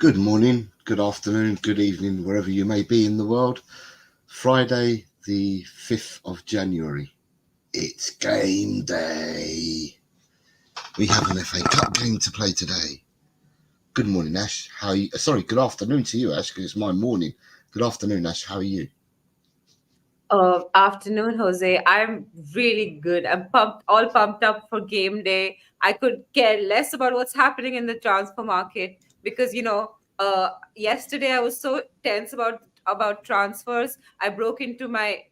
Good morning, good afternoon, good evening, wherever you may be in the world. Friday, the 5th of January. It's game day. We have an FA Cup game to play today. Good morning, Ash. How are you? Sorry, good afternoon to you, Ash, because it's my morning. Good afternoon, Ash. How are you? Afternoon, Jose. I'm really good. I'm all pumped up for game day. I could care less about what's happening in the transfer market because yesterday I was so tense about transfers. I broke into my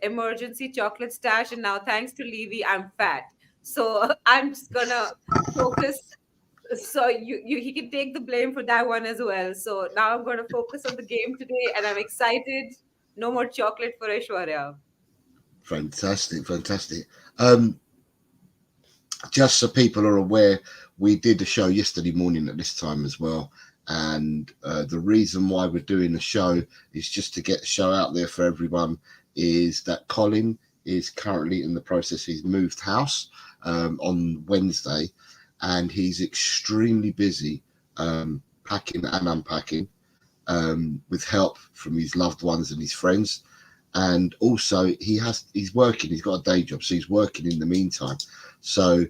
emergency chocolate stash, and now thanks to Levy, I'm fat. So I'm just gonna focus. So he can take the blame for that one as well. So now I'm gonna focus on the game today, and I'm excited. No more chocolate for Aishwarya. Fantastic, fantastic. Just so people are aware, we did a show yesterday morning at this time as well. And the reason why we're doing the show is just to get the show out there for everyone, is that Colin is currently in the process. He's moved house on Wednesday, and he's extremely busy packing and unpacking with help from his loved ones and his friends. And also he's working, he's got a day job, so he's working in the meantime. So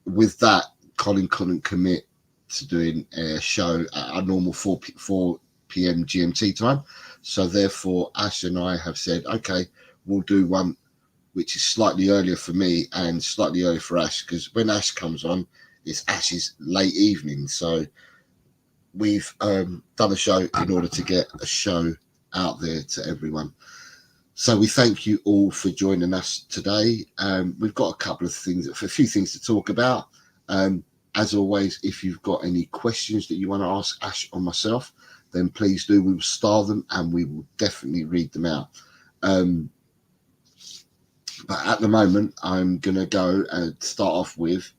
with that, Colin couldn't commit to doing a show at a normal 4 p.m. GMT time. So therefore, Ash and I have said, okay, we'll do one which is slightly earlier for me and slightly earlier for Ash, because when Ash comes on, it's Ash's late evening. So we've done a show in order to get a show out there to everyone. So we thank you all for joining us today. We've got a few things to talk about. As always, if you've got any questions that you want to ask Ash or myself, then please do. We will star them and we will definitely read them out. But at the moment, I'm going to go and start off with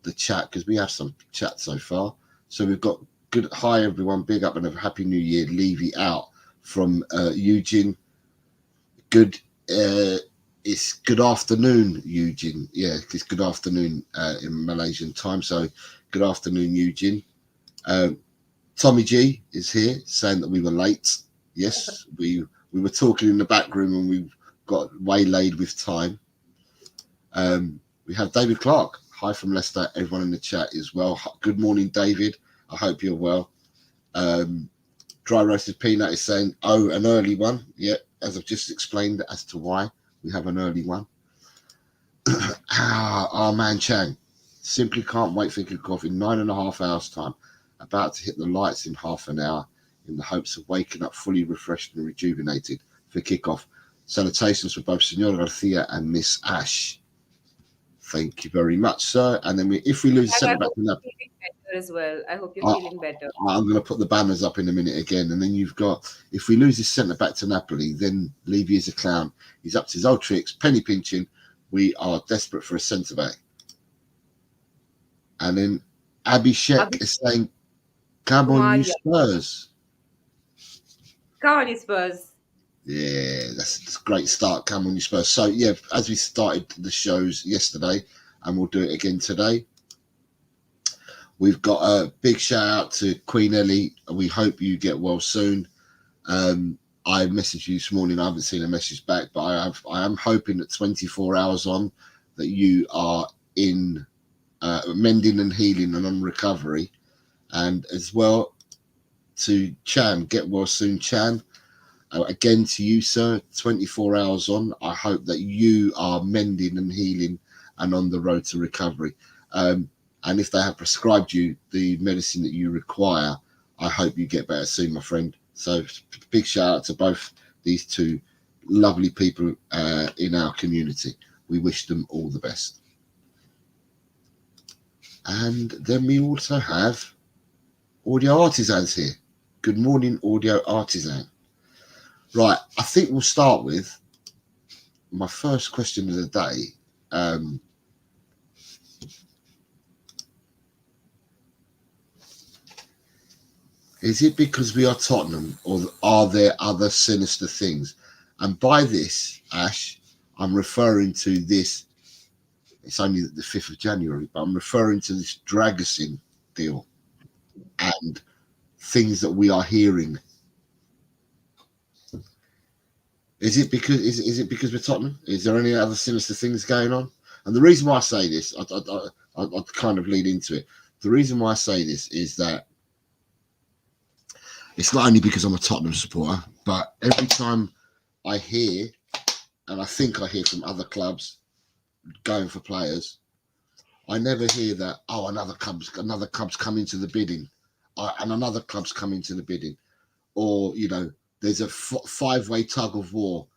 the chat, because we have some chat so far. So we've got good. Hi, everyone. Big up and a happy new year. Levy out from Eugene. Good. It's good afternoon, Eugene. Yeah, it's good afternoon in Malaysian time. So good afternoon, Eugene. Tommy G is here saying that we were late. Yes, we were talking in the back room and we got waylaid with time. We have David Clark. Hi from Leicester. Everyone in the chat as well. Good morning, David. I hope you're well. Dry Roasted Peanut is saying, oh, an early one. Yeah, as I've just explained as to why we have an early one. Our man Chang. Simply can't wait for kickoff in 9.5 hours' time. About to hit the lights in half an hour in the hopes of waking up fully refreshed and rejuvenated for kickoff. Salutations for both Senora Garcia and Miss Ash. Thank you very much, sir. And then if we lose centre back as well. I hope you're feeling better. I'm going to put the banners up in a minute again. And then you've got, if we lose his centre back to Napoli, then Levy is a clown. He's up to his old tricks, penny pinching. We are desperate for a centre back. And then Abhishek is saying, come on, you Spurs. Come on, you Spurs. Yeah, that's a great start. Come on, you Spurs. So, yeah, as we started the shows yesterday, and we'll do it again today, we've got a big shout out to Queen Ellie. We hope you get well soon. I messaged you this morning. I haven't seen a message back, but I am hoping that 24 hours on that you are in mending and healing and on recovery. And as well to Chan, get well soon, Chan. Again to you, sir, 24 hours on. I hope that you are mending and healing and on the road to recovery. And if they have prescribed you the medicine that you require, I hope you get better soon, my friend. So big shout out to both these two lovely people in our community. We wish them all the best. And then we also have Audio Artisans here. Good morning, Audio Artisan. Right, I think we'll start with my first question of the day. Is it because we are Tottenham, or are there other sinister things? And by this, Ash, I'm referring to this. It's only the 5th of January, but I'm referring to this Dragusin deal. And things that we are hearing? Is it because we're Tottenham? Is there any other sinister things going on? And the reason why I say this, I kind of lead into it. The reason why I say this is that it's not only because I'm a Tottenham supporter, but every time I hear, and I think I hear from other clubs going for players, I never hear that, oh, another club's come into the bidding, and another club's come into the bidding, or, you know, there's a five-way tug of war.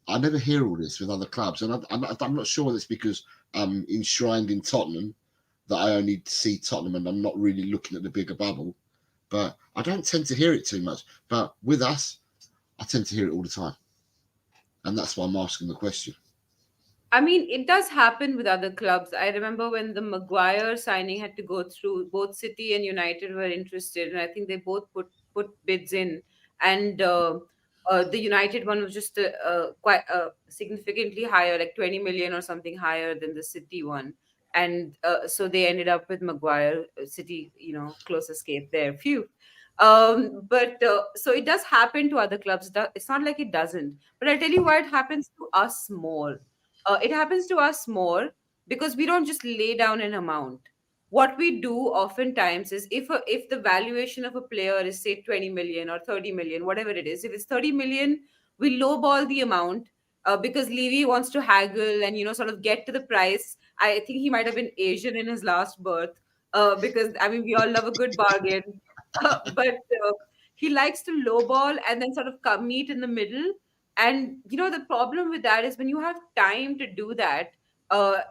I never hear all this with other clubs, and I'm not sure that's because I'm enshrined in Tottenham, that I only see Tottenham and I'm not really looking at the bigger bubble. But I don't tend to hear it too much. But with us, I tend to hear it all the time. And that's why I'm asking the question. I mean, it does happen with other clubs. I remember when the Maguire signing had to go through, both City and United were interested, and I think they both put bids in, and the United one was just quite significantly higher, like 20 million or something higher than the City one, and so they ended up with Maguire. City, close escape there. Phew. But so it does happen to other clubs. It's not like it doesn't. But I'll tell you why it happens to us more. It happens to us more because we don't just lay down an amount. What we do oftentimes is, if the valuation of a player is, say, 20 million or 30 million, whatever it is, if it's 30 million, we lowball the amount, because Levy wants to haggle and sort of get to the price. I think he might have been Asian in his last birth, because I mean we all love a good bargain, but he likes to lowball and then sort of meet in the middle. And the problem with that is, when you have time to do that, uh,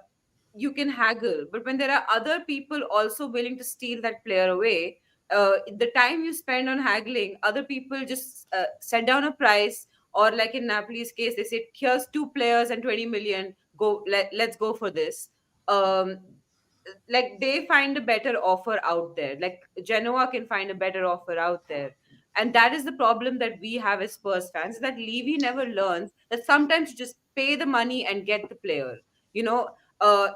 you can haggle. But when there are other people also willing to steal that player away, the time you spend on haggling, other people just set down a price, or like in Napoli's case, they say, here's two players and 20 million, let's go for this. um, like, they find a better offer out there, like Genoa can find a better offer out there. And that is the problem that we have as Spurs fans, that Levy never learns that sometimes you just pay the money and get the player. you know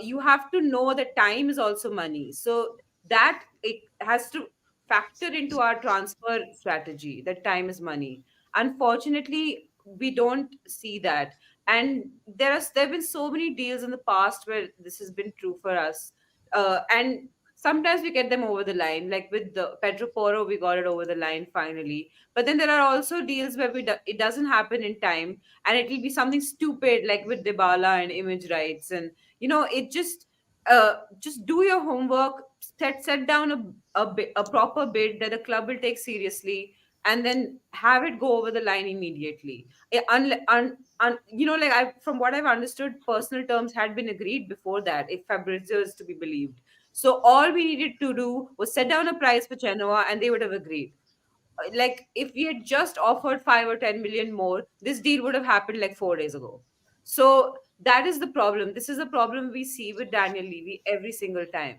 you have to know that time is also money, so that it has to factor into our transfer strategy, that time is money. Unfortunately, we don't see that. And there have been so many deals in the past where this has been true for us, and sometimes we get them over the line, like with the Pedro Porro, we got it over the line finally. But then there are also deals where it doesn't happen in time, and it will be something stupid, like with Dybala and image rights. And it just do your homework, set down a proper bid that the club will take seriously, and then have it go over the line immediately. Like, from what I've understood, personal terms had been agreed before that, if Fabrizio is to be believed. So all we needed to do was set down a price for Genoa, and they would have agreed. Like, if we had just offered 5 or 10 million more, this deal would have happened like 4 days ago. So that is the problem. This is a problem we see with Daniel Levy every single time.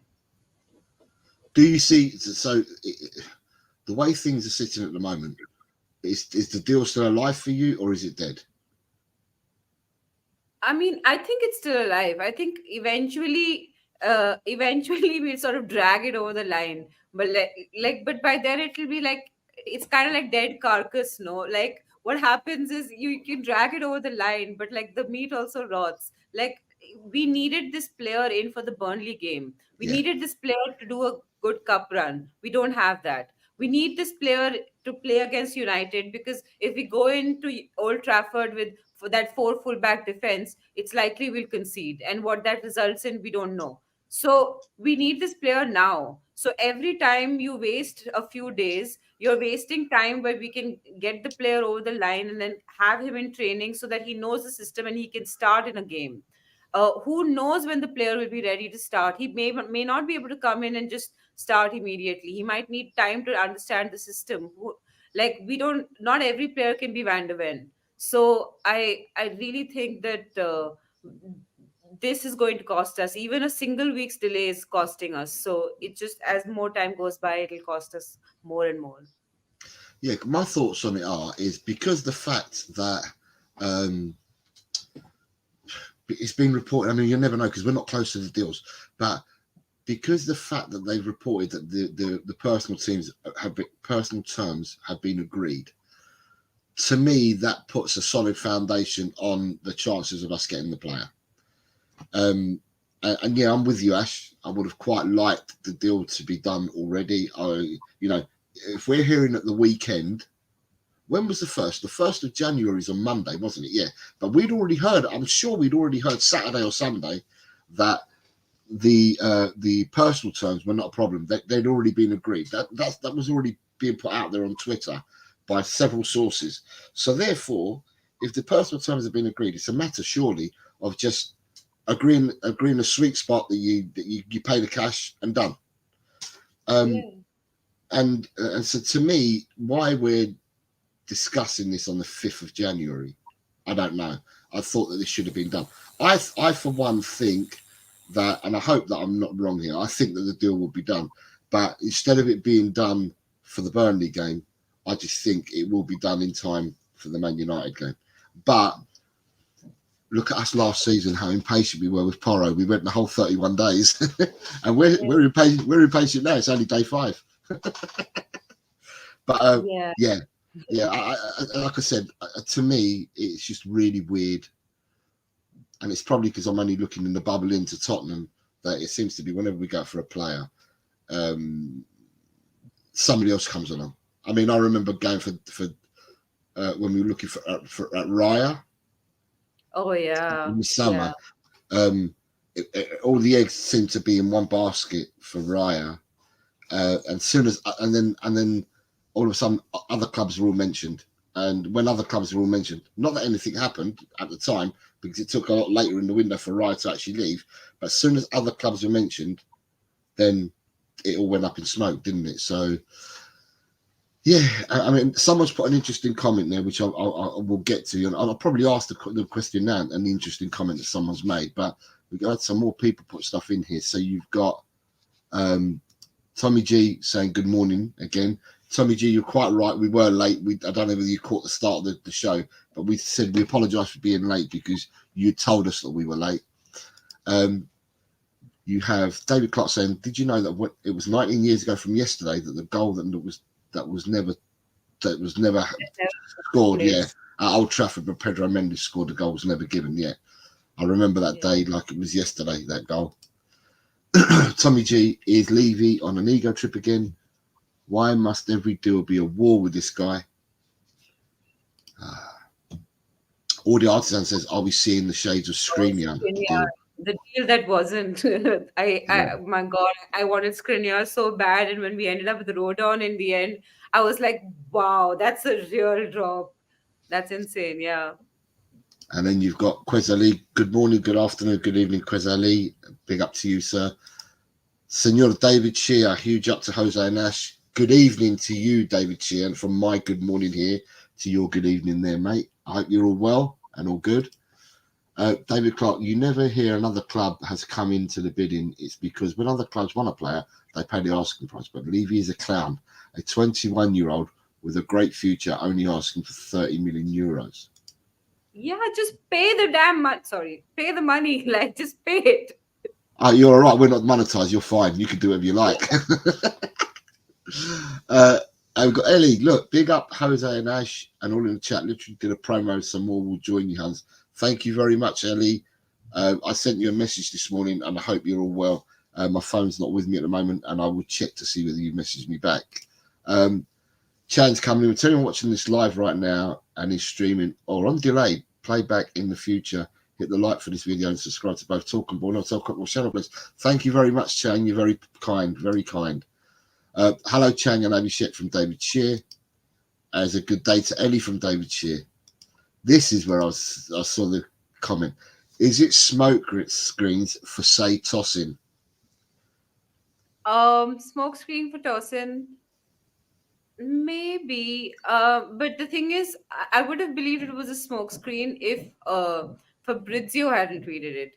Do you see? So the way things are sitting at the moment, is the deal still alive for you, or is it dead? I mean, I think it's still alive. I think eventually we'll sort of drag it over the line. But but by then it'll be like, it's kind of like dead carcass, no? Like, what happens is, you can drag it over the line, but like the meat also rots. Like, we needed this player in for the Burnley game. We Yeah. needed this player to do a good cup run. We don't have that. We need this player to play against United, because if we go into Old Trafford with, for that four fullback defense, it's likely we'll concede. And what that results in, we don't know. So we need this player now. So every time you waste a few days, you're wasting time where we can get the player over the line and then have him in training so that he knows the system and he can start in a game. Who knows when the player will be ready to start? He may not be able to come in and just start immediately. He might need time to understand the system. Like, we don't, not every player can be Van de Ven. So I really think that this is going to cost us. Even a single week's delay is costing us. So it just, as more time goes by, it'll cost us more and more. Yeah, my thoughts on it is because the fact that it's been reported. I mean, you never know because we're not close to the deals, but because the fact that they've reported that the personal terms have been agreed, to me that puts a solid foundation on the chances of us getting the player. And yeah, I'm with you, Ash. I would have quite liked the deal to be done already. If we're hearing at the weekend, when was the first? The 1st of January is on Monday, wasn't it? Yeah, but we'd already heard. I'm sure we'd already heard Saturday or Sunday that the personal terms were not a problem. They'd already been agreed. That was already being put out there on Twitter by several sources. So therefore, if the personal terms have been agreed, it's a matter surely of just agreeing a sweet spot that you pay the cash and done. Yeah. And so to me, why we're discussing this on the 5th of January, I don't know. I thought that this should have been done. I for one think that, and I hope that I'm not wrong here, I think that the deal will be done. But instead of it being done for the Burnley game, I just think it will be done in time for the Man United game. But look at us last season, how impatient we were with Porro. We went the whole 31 days, and we're impatient. We're impatient now. It's only day 5. But Yeah. yeah, like I said, to me, it's just really weird, and it's probably because I'm only looking in the bubble into Tottenham that it seems to be whenever we go for a player, somebody else comes along. I mean, I remember going for when we were looking for at Raya. Oh yeah. In the summer, all the eggs seemed to be in one basket for Raya, and then all of a sudden other clubs were all mentioned. And when other clubs were all mentioned, not that anything happened at the time because it took a lot later in the window for Raya to actually leave. But as soon as other clubs were mentioned, then it all went up in smoke, didn't it? So yeah, I mean, someone's put an interesting comment there, which I will get to, and I'll probably ask the question now, and the interesting comment that someone's made. But we've got some more people put stuff in here. So you've got Tommy G saying good morning again. Tommy G, you're quite right. We were late. I don't know whether you caught the start of the show, but we said we apologise for being late because you told us that we were late. You have David Clark saying, did you know that it was 19 years ago from yesterday that the goal that was never scored, yeah, at Old Trafford, but Pedro Mendes scored, the goal was never given yet. I remember that day like it was yesterday, that goal. Tommy G, is Levy on an ego trip again? Why must every deal be a war with this guy? Audio Artisan says, are we seeing the shades of Skriniar deal? The deal that wasn't. My God, I wanted Skriniar so bad, and when we ended up with Rodon in the end, I was like, wow, that's a real drop. That's insane. Yeah. And then you've got Quezali. Good morning, good afternoon, good evening, Quezali. Big up to you, sir. Senor David Shear, huge up to Jose and Ash. Good evening to you, David Shear, and from my good morning here to your good evening there, mate. I hope you're all well and all good. David Clark, you never hear another club has come into the bidding. It's because when other clubs want a player, they pay the asking price. But Levy is a clown, a 21-year-old with a great future, only asking for 30 million euros. Yeah, just pay the damn money. Sorry, pay the money. Like, just pay it. Oh, you're all right. We're not monetized. You're fine. You can do whatever you like. We've got Ellie. Look, big up Jose and Ash and all in the chat. Literally did a promo. Some more will join you, Hans. Thank you very much, Ellie. I sent you a message this morning, and I hope you're all well. My phone's not with me at the moment, and I will check to see whether you messaged me back. Chan's coming in. We're telling you watching this live right now and is streaming or on delay, playback in the future. Hit the like for this video and subscribe to both Talk and Ball and Talk Football channel, please. Thank you very much, Chan. You're very kind, very kind. Hello, Chang and Abhishek from David Shear. As a good day to Ellie from David Shear. This is where I saw the comment. Is it smoke screens for, say, Tosin? Smoke screen for Tosin. Maybe. But the thing is, I would have believed it was a smoke screen if Fabrizio hadn't tweeted it.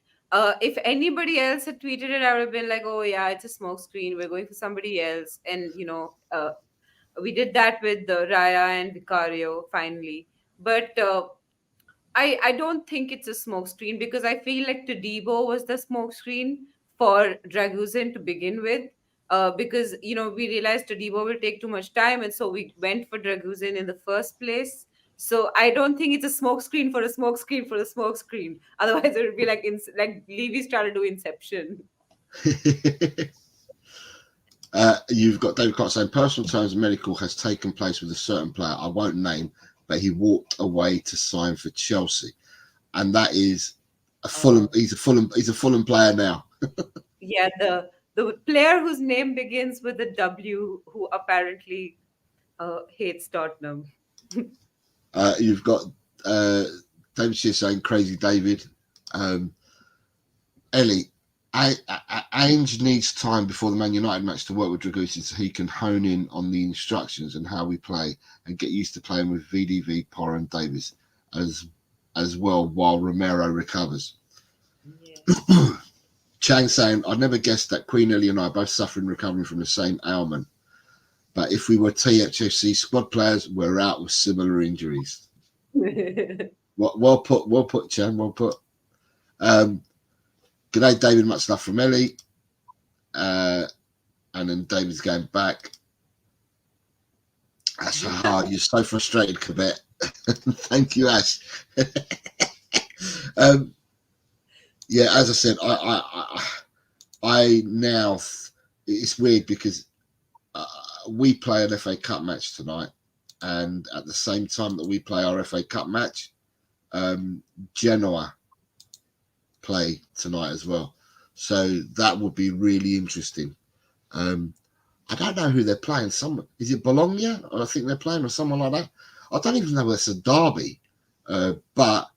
If anybody else had tweeted it, I would have been like, oh yeah, it's a smoke screen. We're going for somebody else. And we did that with Raya and Vicario finally. But I don't think it's a smoke screen because I feel like Todibo was the smoke screen for Dragusin to begin with. Because we realized Todibo will take too much time, and so we went for Dragusin in the first place. So I don't think it's a smoke screen for a smoke screen for a smoke screen. Otherwise, it would be like Levy's trying to do Inception. You've got David Clark saying personal terms medical has taken place with a certain player I won't name, but he walked away to sign for Chelsea, and that is a Fulham. He's a Fulham player now. Yeah, the player whose name begins with a W, who apparently hates Tottenham. You've got uh, David Shear saying crazy David. Ellie, Ainge needs time before the Man United match to work with Dragusin so he can hone in on the instructions and how we play and get used to playing with VDV, Porra and Davis as well while Romero recovers. Yeah. Chang saying, I'd never guessed that Queen Ellie and I are both suffering recovering from the same ailment. But if we were THFC squad players, we're out with similar injuries. Well put, Chang, well put. Good day, David. Much love from Ellie. And then David's going back. Ash, you're so frustrated, Quebec. Thank you, Ash. Yeah, as I said, I now it's weird because we play an FA Cup match tonight, and at the same time that we play our FA Cup match, Genoa play tonight as well. So that would be really interesting. I don't know who they're playing. Is it Bologna? I think they're playing, or someone like that. I don't even know if it's a derby. But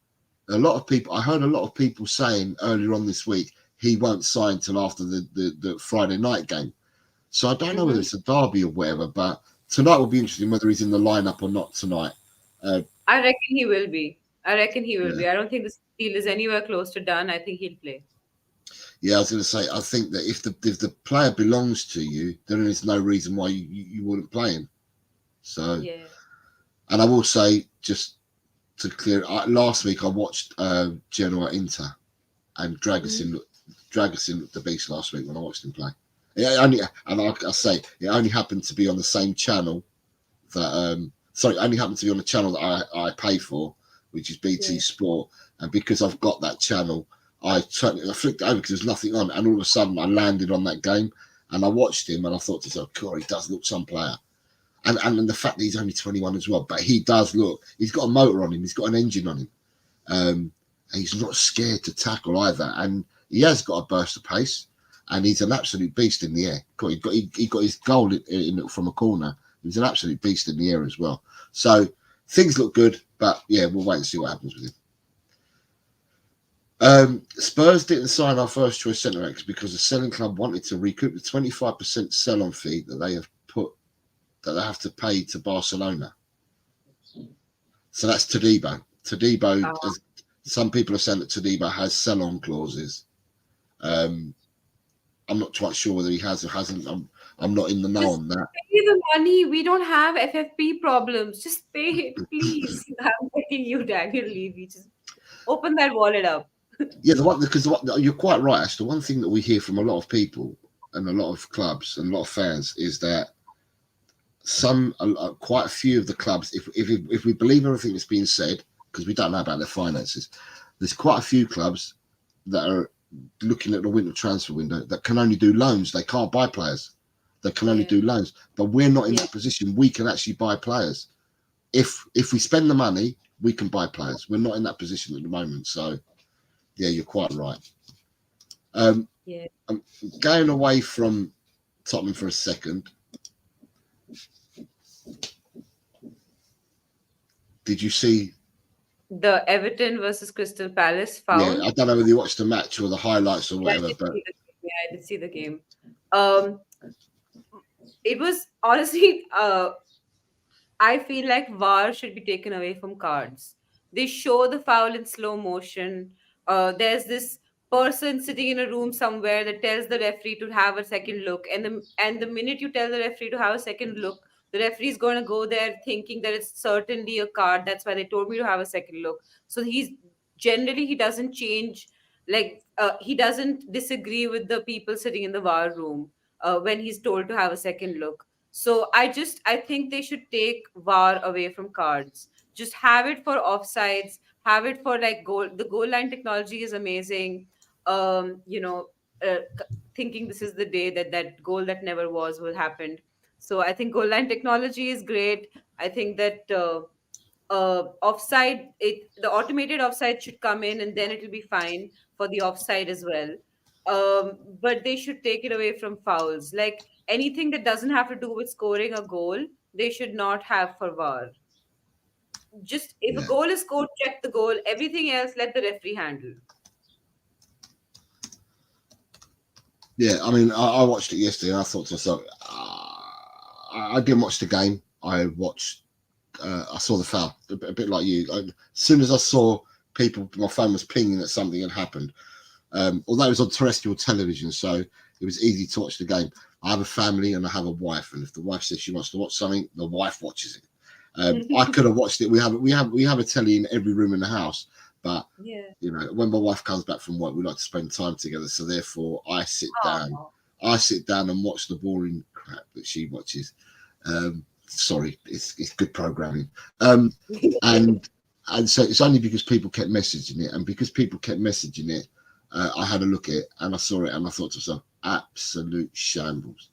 a lot of people, I heard a lot of people saying earlier on this week he won't sign till after the Friday night game. So I don't know whether it's a derby or whatever. But tonight will be interesting whether he's in the lineup or not tonight. I reckon he will be. I don't think this deal is anywhere close to done. I think he'll play. Yeah, I was going to say, I think that if the player belongs to you, then there's no reason why you wouldn't play him. So, yeah. And I will say, just to clear, last week I watched Genoa Inter, and Dragusin looked the beast last week when I watched him play. I say, it only happened to be on the same channel that, it only happened to be on the channel that I pay for, which is BT Sport, and because I've got that channel, I flicked it over because there's nothing on, and all of a sudden I landed on that game, and I watched him, and I thought to myself, God, he does look some player. And the fact that he's only 21 as well, but he does look, he's got a motor on him, he's got an engine on him. And he's not scared to tackle either. And he has got a burst of pace, and he's an absolute beast in the air. He got his goal from a corner. He was an absolute beast in the air as well. So things look good, but yeah, we'll wait and see what happens with him. Spurs didn't sign our first choice centre backs because the selling club wanted to recoup the 25% sell-on fee that they have to pay to Barcelona. So that's Todibo. Some people are saying that Todibo has sell-on clauses. I'm not quite sure whether he has or hasn't. I'm not in the know on that. Pay the money. We don't have FFP problems. Just pay it, please. I'm begging you, Daniel Levy. Just open that wallet up. Yeah, you're quite right, Ash. The one thing that we hear from a lot of people and a lot of clubs and a lot of fans is that quite a few of the clubs, if we believe everything that's being said, because we don't know about their finances, there's quite a few clubs that are looking at the winter transfer window that can only do loans. They can't buy players. They can only do loans. But we're not in that position. We can actually buy players. If we spend the money, we can buy players. We're not in that position at the moment. So, yeah, you're quite right. I'm going away from Tottenham for a second. Did you see the Everton versus Crystal Palace foul? Yeah, I don't know whether you watched the match or the highlights or whatever. I did see the game. It was honestly, I feel like VAR should be taken away from cards. They show the foul in slow motion. There's this person sitting in a room somewhere that tells the referee to have a second look, and the minute you tell the referee to have a second look, the referee is going to go there thinking that it's certainly a card. That's why they told me to have a second look. So he doesn't change Like he doesn't disagree with the people sitting in the war room when he's told to have a second look. So I think they should take VAR away from cards. Just have it for offsides, have it for like goal. The goal line technology is amazing. You know, thinking this is the day that that goal that never was will happen. So I think goal line technology is great. I think that offside, it the automated offside should come in, and then it'll be fine for the offside as well. But they should take it away from fouls. Like anything that doesn't have to do with scoring a goal, they should not have for VAR. Just if a Yeah, goal is scored, check the goal. Everything else, let the referee handle. yeah. I mean, I watched it yesterday, and I thought to myself, I didn't watch the game. I watched. I saw the foul, a bit like you. As soon as I saw people, my phone was pinging that something had happened. Although it was on terrestrial television, so it was easy to watch the game. I have a family and I have a wife, and if the wife says she wants to watch something, the wife watches it. I could have watched it. We have a telly in every room in the house, but Yeah. you know, when my wife comes back from work, we like to spend time together. So therefore, Oh. I sit down and watch the boring crap that she watches. Sorry, it's good programming. And and so it's only because people kept messaging it, and because people kept messaging it, I had a look at it and I saw it and I thought to myself, absolute shambles.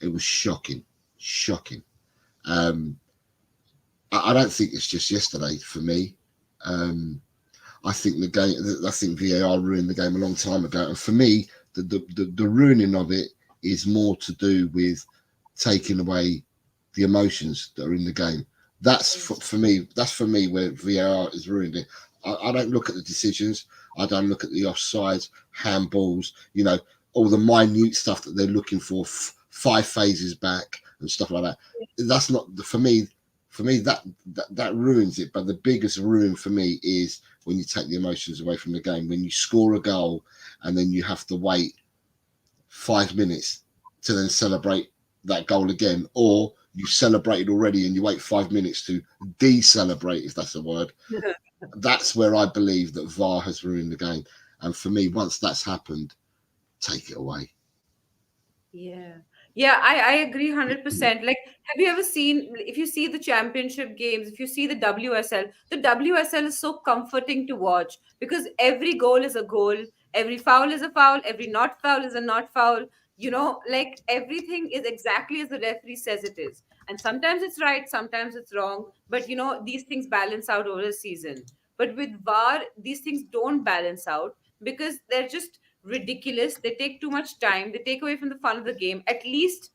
It was shocking, shocking. Um, I don't think it's just yesterday for me. Um, I think the game. I think VAR ruined the game a long time ago, and for me, the ruining of it is more to do with taking away the emotions that are in the game. That's for me. That's for me where VAR is ruined it. I don't look at the decisions. I don't look at the offsides, handballs. You know, all the minute stuff that they're looking for, five phases back and stuff like that. That's not for me. For me, that ruins it. But the biggest ruin for me is when you take the emotions away from the game. When you score a goal and then you have to wait 5 minutes to then celebrate that goal again, or you celebrated already and you wait 5 minutes to de-celebrate, if that's a word. That's where I believe that VAR has ruined the game. And for me, once that's happened, take it away. Yeah. Yeah, I agree 100%. Like, have you ever seen, if you see the championship games, if you see the WSL is so comforting to watch because every goal is a goal, every foul is a foul, every not foul is a not foul. You know, like everything is exactly as the referee says it is. And sometimes it's right, sometimes it's wrong. But, you know, these things balance out over a season. But with VAR, these things don't balance out because they're just ridiculous. They take too much time. They take away from the fun of the game. At least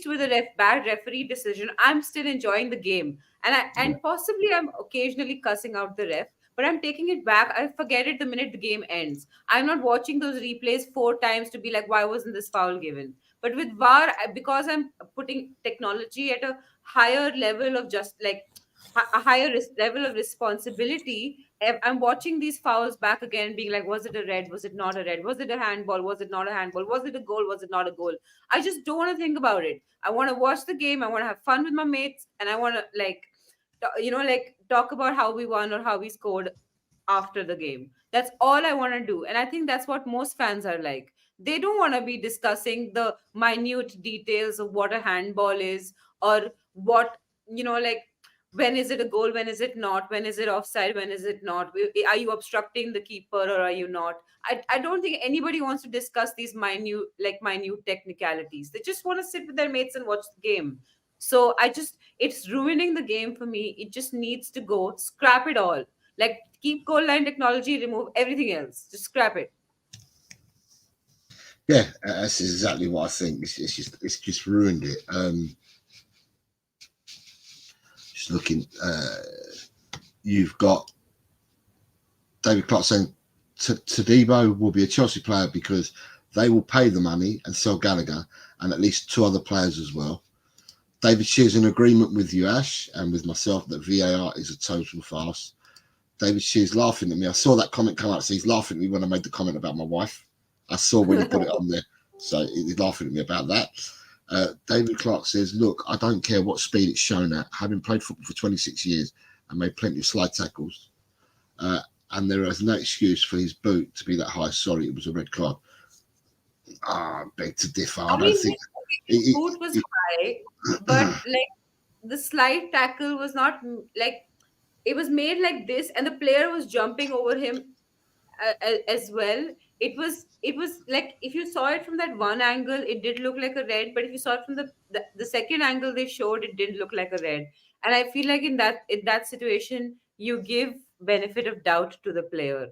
with a bad referee decision, I'm still enjoying the game. Yeah, And possibly I'm occasionally cussing out the ref, but I'm taking it back. I forget it the minute the game ends. I'm not watching those replays 4 times to be like, why wasn't this foul given? But with VAR, because I'm putting technology at a higher level of just like a higher level of responsibility, I'm watching these fouls back again, being like, was it a red? Was it not a red? Was it a handball? Was it not a handball? Was it a goal? Was it not a goal? I just don't want to think about it. I want to watch the game. I want to have fun with my mates, and I want to like, like talk about how we won or how we scored after the game. That's all I want to do, and I think that's what most fans are like. They don't want to be discussing the minute details of what a handball is or what like when is it a goal, when is it not, when is it offside, when is it not, are you obstructing the keeper or are you not. I don't think anybody wants to discuss these minute technicalities. They just want to sit with their mates and watch the game. So it's ruining the game for me. It just needs to go. Scrap it all. Like, keep goal line technology, remove everything else, just scrap it. yeah, that's exactly what I think. It's just ruined it. Just looking, you've got David Clark saying Todibo will be a Chelsea player because they will pay the money and sell Gallagher and at least two other players as well. David shares in agreement with you, Ash, and with myself that VAR is a total farce. David Shear's laughing at me. I saw that comment come out. So he's laughing at me when I made the comment about my wife. I saw when he put it on there. So he's laughing at me about that. David Clark says, look, I don't care what speed it's shown at. Having played football for 26 years and made plenty of slide tackles, and there is no excuse for his boot to be that high. Sorry, it was a red card. I beg to differ. I I don't mean, think his it, boot was it, high, but like the slide tackle was not like it was made like this, and the player was jumping over him as well. It was like if you saw it from that one angle, it did look like a red, but if you saw it from the second angle they showed, it didn't look like a red. And I feel like in that situation, you give benefit of doubt to the player.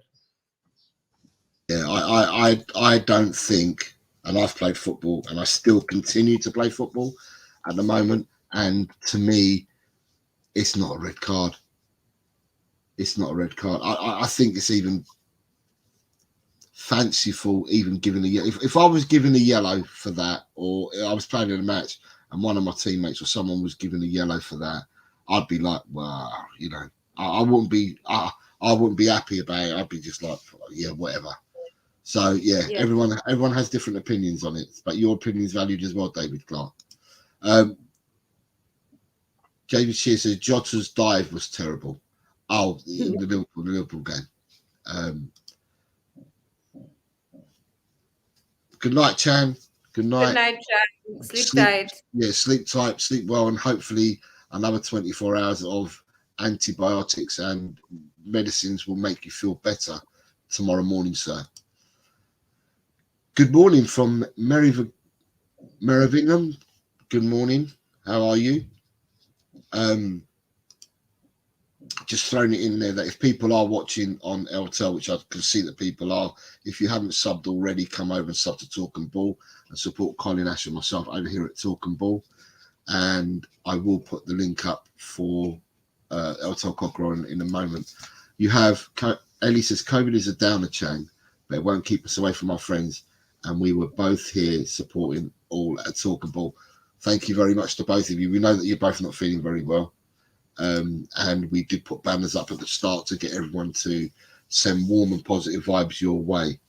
yeah, I don't think, and I've played football, and I still continue to play football at the moment, and to me, it's not a red card. It's not a red card. I think it's even fanciful, even giving a yellow. If I was given a yellow for that, or I was playing in a match and one of my teammates or someone was given a yellow for that, I'd be like, well, I wouldn't be, I wouldn't be happy about it. I'd be just like, yeah, whatever. So yeah, Yeah. everyone has different opinions on it, but your opinion is valued as well, David Clark. Um, David Shear says Jota's dive was terrible. Oh, in the Liverpool game. Um, Good night, Chan. Good Good night. night, Jack. Sleep Sleep, tight. yeah, sleep tight, sleep well, and hopefully another 24 hours of antibiotics and medicines will make you feel better tomorrow morning, sir. Good morning from Merrivingham. Good morning. How are you? Um, just throwing it in there that if people are watching on LTL, which I can see that people are, if you haven't subbed already, come over and sub to Talk and Ball and support Colin Ash and myself over here at Talk and Ball. And I will put the link up for LTL Cochrane in a moment. You have, Ellie says, COVID is a downer chain, but it won't keep us away from our friends. And we were both here supporting all at Talk and Ball. Thank you very much to both of you. We know that you're both not feeling very well. And we did put banners up at the start to get everyone to send warm and positive vibes your way.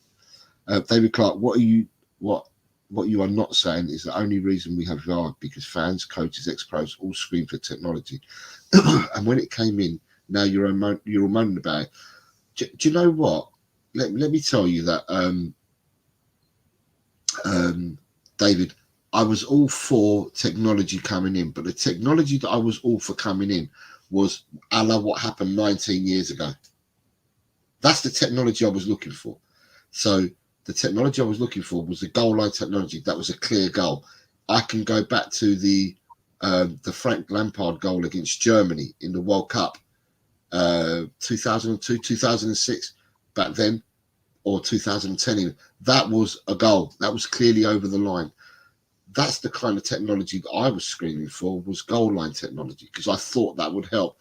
David Clark, what you are not saying is the only reason we have VAR because fans, coaches, ex-pros all scream for technology, and when it came in, now you're all moaning about it. Do you know what? Let me tell you that, David, I was all for technology coming in, but the technology that I was all for coming in was a la what happened 19 years ago. That's the technology I was looking for. So the technology I was looking for was the goal line technology. That was a clear goal. I can go back to the Frank Lampard goal against Germany in the World Cup, 2002, 2006, back then, or 2010 even. That was a goal. That was clearly over the line. That's the kind of technology that I was screaming for, was goal line technology, because I thought that would help.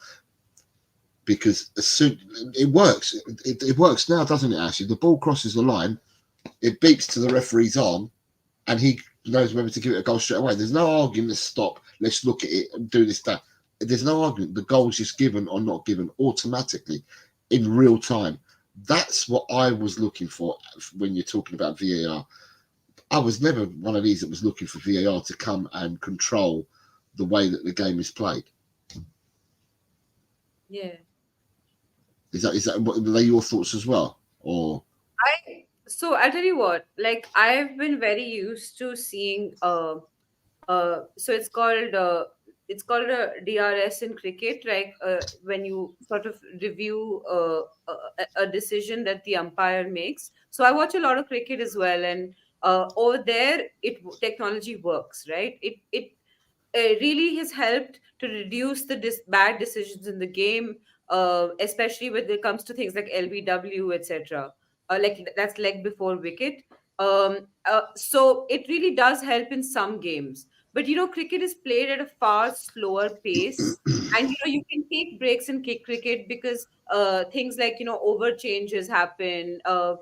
Because as soon it works, it works now, doesn't it? Actually, the ball crosses the line, it beeps to the referee's arm, and he knows whether to give it a goal straight away. There's no argument. Let's stop. Let's look at it and do this. That. There's no argument. The goal's just given or not given automatically, in real time. That's what I was looking for when you're talking about VAR. I was never one of these that was looking for VAR to come and control the way that the game is played. Yeah. Is that what, are they your thoughts as well, or? So I'll tell you what, like I've been very used to seeing so it's called a DRS in cricket, like when you sort of review a decision that the umpire makes. So I watch a lot of cricket as well, and over there technology works, right? It really has helped to reduce the bad decisions in the game, especially when it comes to things like LBW, etc. Like that's leg before wicket. So it really does help in some games. But cricket is played at a far slower pace, and you can take breaks in kick cricket because things like over changes happen. Uh,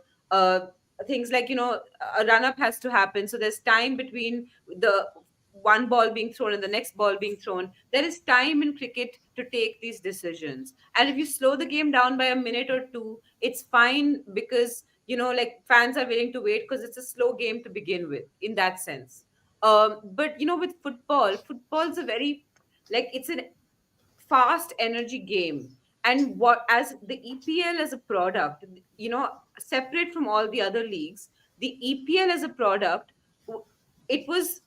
Things like a run up has to happen, so there's time between the one ball being thrown and the next ball being thrown. There is time in cricket to take these decisions. And if you slow the game down by a minute or two, it's fine because, like fans are willing to wait because it's a slow game to begin with, in that sense. But, with football's a very, like, it's an fast energy game. And what, as the EPL as a product, separate from all the other leagues, the EPL as a product, w- it was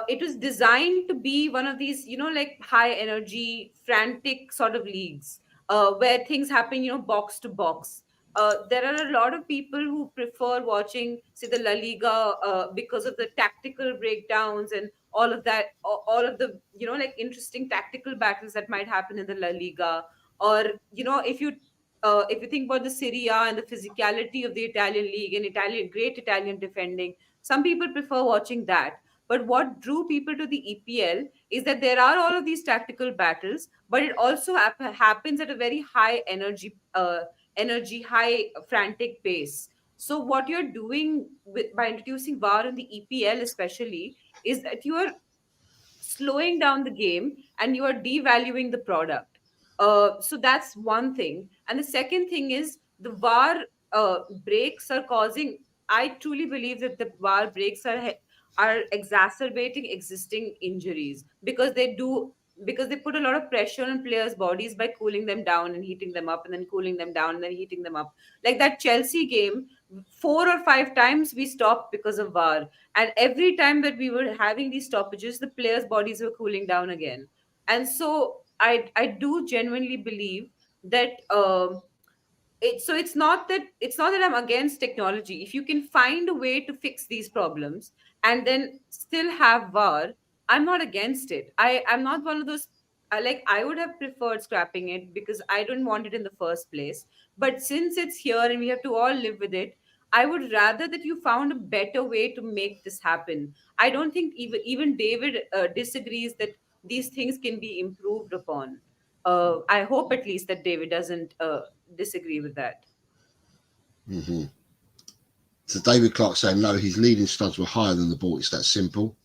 it was designed to be one of these, like high energy, frantic sort of leagues, where things happen, box to box. There are a lot of people who prefer watching, say, the La Liga, because of the tactical breakdowns and all of that, all of the, like interesting tactical battles that might happen in the La Liga. Or, if you think about the Serie A and the physicality of the Italian league and great Italian defending, some people prefer watching that. But what drew people to the EPL is that there are all of these tactical battles, but it also happens at a very high high frantic pace. So what you're doing by introducing VAR in the EPL, especially, is that you are slowing down the game and you are devaluing the product. So that's one thing. And the second thing is the VAR breaks are causing. I truly believe that the VAR breaks are exacerbating existing injuries, because they put a lot of pressure on players' bodies by cooling them down and heating them up, and then cooling them down and then heating them up. Like that Chelsea game, 4 or 5 times we stopped because of VAR, and every time that we were having these stoppages, the players' bodies were cooling down again. And so I do genuinely believe that it's not that I'm against technology. If you can find a way to fix these problems and then still have VAR, I'm not against it. I'm not one of those. I would have preferred scrapping it because I don't want it in the first place. But since it's here and we have to all live with it, I would rather that you found a better way to make this happen. I don't think even David disagrees that these things can be improved upon. I hope at least that David doesn't disagree with that. Hmm. So David Clark saying no, his leading studs were higher than the ball. It's that simple.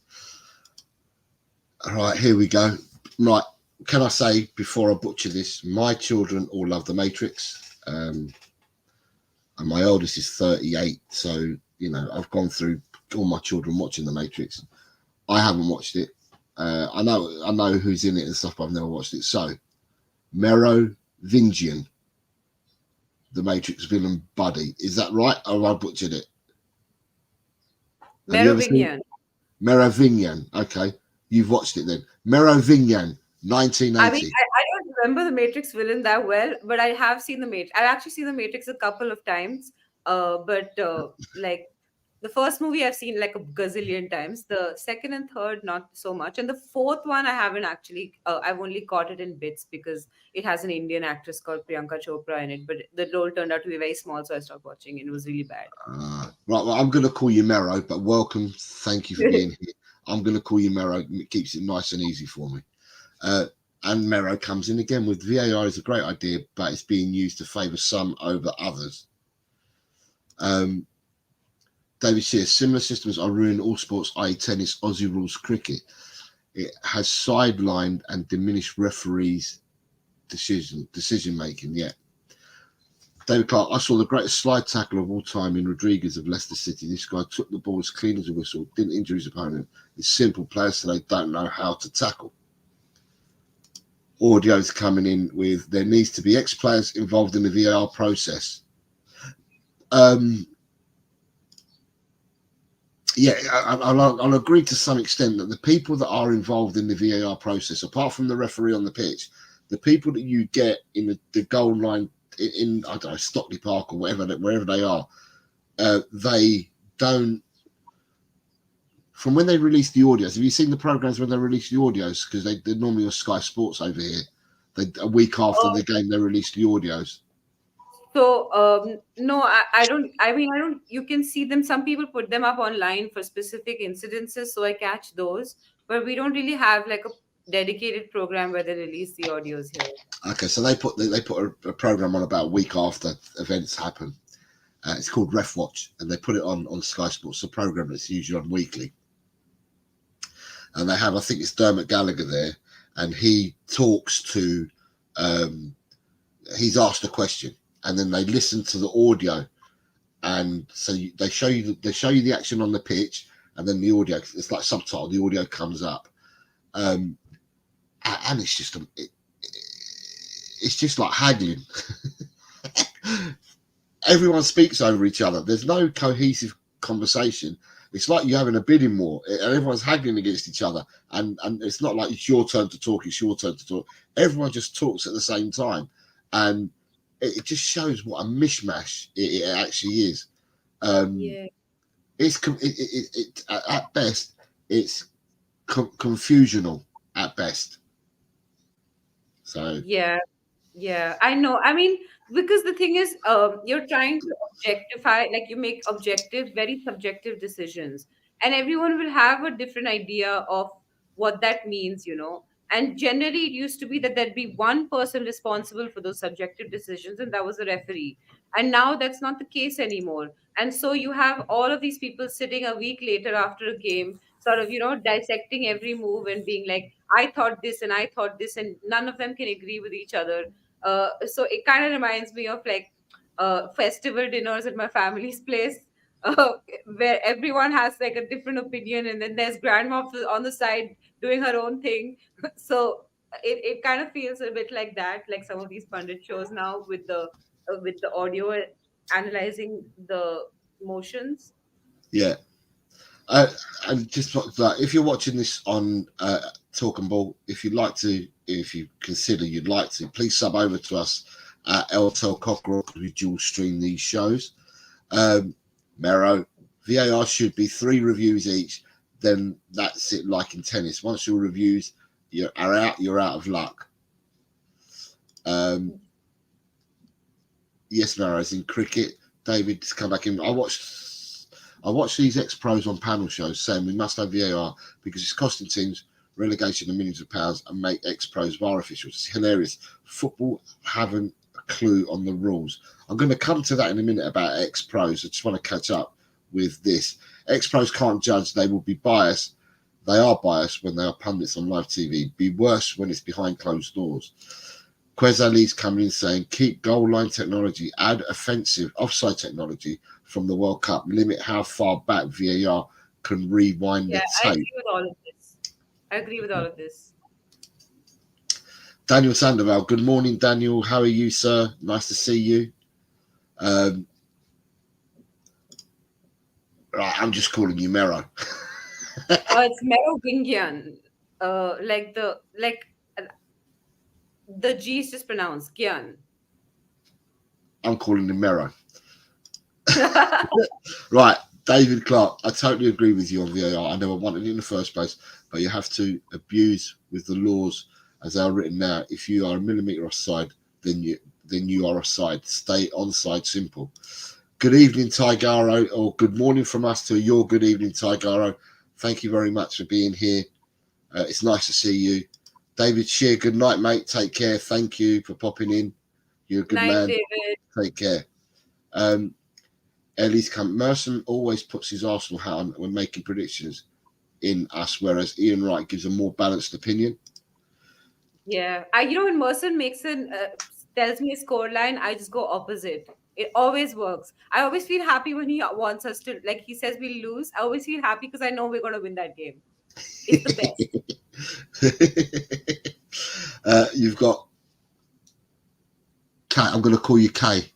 All right, here we go. Right, can I say before I butcher this, my children all love The Matrix, and my oldest is 38. So I've gone through all my children watching The Matrix. I haven't watched it. I know who's in it and stuff, but I've never watched it. So Merovingian, the Matrix villain buddy, is that right, or have I butchered it? Have you ever seen Merovingian. Merovingian? Okay, you've watched it then. Merovingian, I mean, 1980. I don't remember the Matrix villain that well, but I have seen the Matrix. I've actually seen the Matrix a couple of times. But like the first movie I've seen like a gazillion times. The second and third, not so much. And the fourth one, I haven't actually. I've only caught it in bits because it has an Indian actress called Priyanka Chopra in it. But the role turned out to be very small, so I stopped watching. It was really bad. Right, well, I'm going to call you Mero, but welcome. Thank you for being here. I'm going to call you Mero. It keeps it nice and easy for me. And Mero comes in again with VAR is a great idea, but it's being used to favour some over others. David Shears, similar systems are ruining all sports, i.e. tennis, Aussie rules, cricket. It has sidelined and diminished referees' decision making. Yeah. David Clark, I saw the greatest slide tackle of all time in Rodriguez of Leicester City. This guy took the ball as clean as a whistle, didn't injure his opponent. It's simple. Players today don't know how to tackle. Audio's coming in with there needs to be ex-players involved in the VAR process. Yeah, I'll agree to some extent that the people that are involved in the VAR process, apart from the referee on the pitch, the people that you get in the goal line in I don't know, Stockley Park or wherever they are, they don't. From when they release the audios, have you seen the programs when they release the audios? Because they're normally on Sky Sports over here. A week after the game, they release the audios. So no, I don't. I mean, I don't. You can see them. Some people put them up online for specific incidences, so I catch those. But we don't really have like a dedicated program where they release the audios here. Okay, so they put a program on about a week after events happen. It's called Ref Watch, and they put it on Sky Sports. A program that's usually on weekly, and they have, I think it's Dermot Gallagher there, and he talks to. He's asked a question, and then they listen to the audio, and so they show you the action on the pitch, and then the audio. It's like subtitle. The audio comes up, and it's just it's just like haggling. Everyone speaks over each other. There's no cohesive conversation. It's like you're having a bidding war, and everyone's haggling against each other. And it's not like it's your turn to talk. It's your turn to talk. Everyone just talks at the same time, and it just shows what a mishmash it actually is. Um, Yeah. at best, it's confusional at best. So Yeah. Yeah, I know. I mean, because the thing is, you're trying to objectify, like you make objective, very subjective decisions, and everyone will have a different idea of what that means, you know. And generally, it used to be that there'd be one person responsible for those subjective decisions, and that was the referee. And now that's not the case anymore. And so you have all of these people sitting a week later after a game, sort of, dissecting every move and being like, I thought this and I thought this, and none of them can agree with each other. So it kind of reminds me of like festival dinners at my family's place, uh, where everyone has like a different opinion, and then there's grandma on the side doing her own thing. So it kind of feels a bit like that, like some of these pundit shows now with the audio analyzing the motions. yeah, uh, and just like if you're watching this on Talk and Ball, if you consider you'd like to, please sub over to us at LTL Cockerel because we dual stream these shows. Mero, VAR should be 3 reviews each. Then that's it. Like in tennis, once your reviews are out, you're out of luck. Um, yes, Mero, as in cricket, David's come back in. I watched these ex-pros on panel shows saying we must have VAR because it's costing teams relegation of millions of pounds and make ex-pros VAR officials. It's hilarious. Football haven't a clue on the rules. I'm going to come to that in a minute about ex-pros. I just want to catch up with this. Ex-pros can't judge. They will be biased. They are biased when they are pundits on live TV. Be worse when it's behind closed doors. Quez Ali's coming in saying, keep goal line technology, add offensive offside technology from the World Cup, limit how far back VAR can rewind Yeah, the I tape. agree with all of this. I agree with all of this. Daniel Sandoval, good morning, Daniel. How are you, sir? Nice to see you. Right, I'm just calling you Mero. It's Merovingian. Uh, the G is just pronounced Gyan. I'm calling him Mero. Right, David Clark, I totally agree with you on VAR. I never wanted it in the first place, but you have to abuse with the laws as they are written now. If you are a millimetre offside, then you are offside. Stay onside, simple. Good evening, Tigaro, or good morning from us to your good evening, Tigaro. Thank you very much for being here. It's nice to see you. David Shear, good night, mate. Take care. Thank you for popping in. You're a good Night, man. David. Take care. Ellie's come. Merson always puts his Arsenal hat on when making predictions in us, whereas Ian Wright gives a more balanced opinion. Yeah, when Merson tells me a score line, I just go opposite. It always works. I always feel happy when he wants us to, like he says we lose. I always feel happy because I know we're going to win that game. It's the best. You've got Kay. I'm going to call you Kay.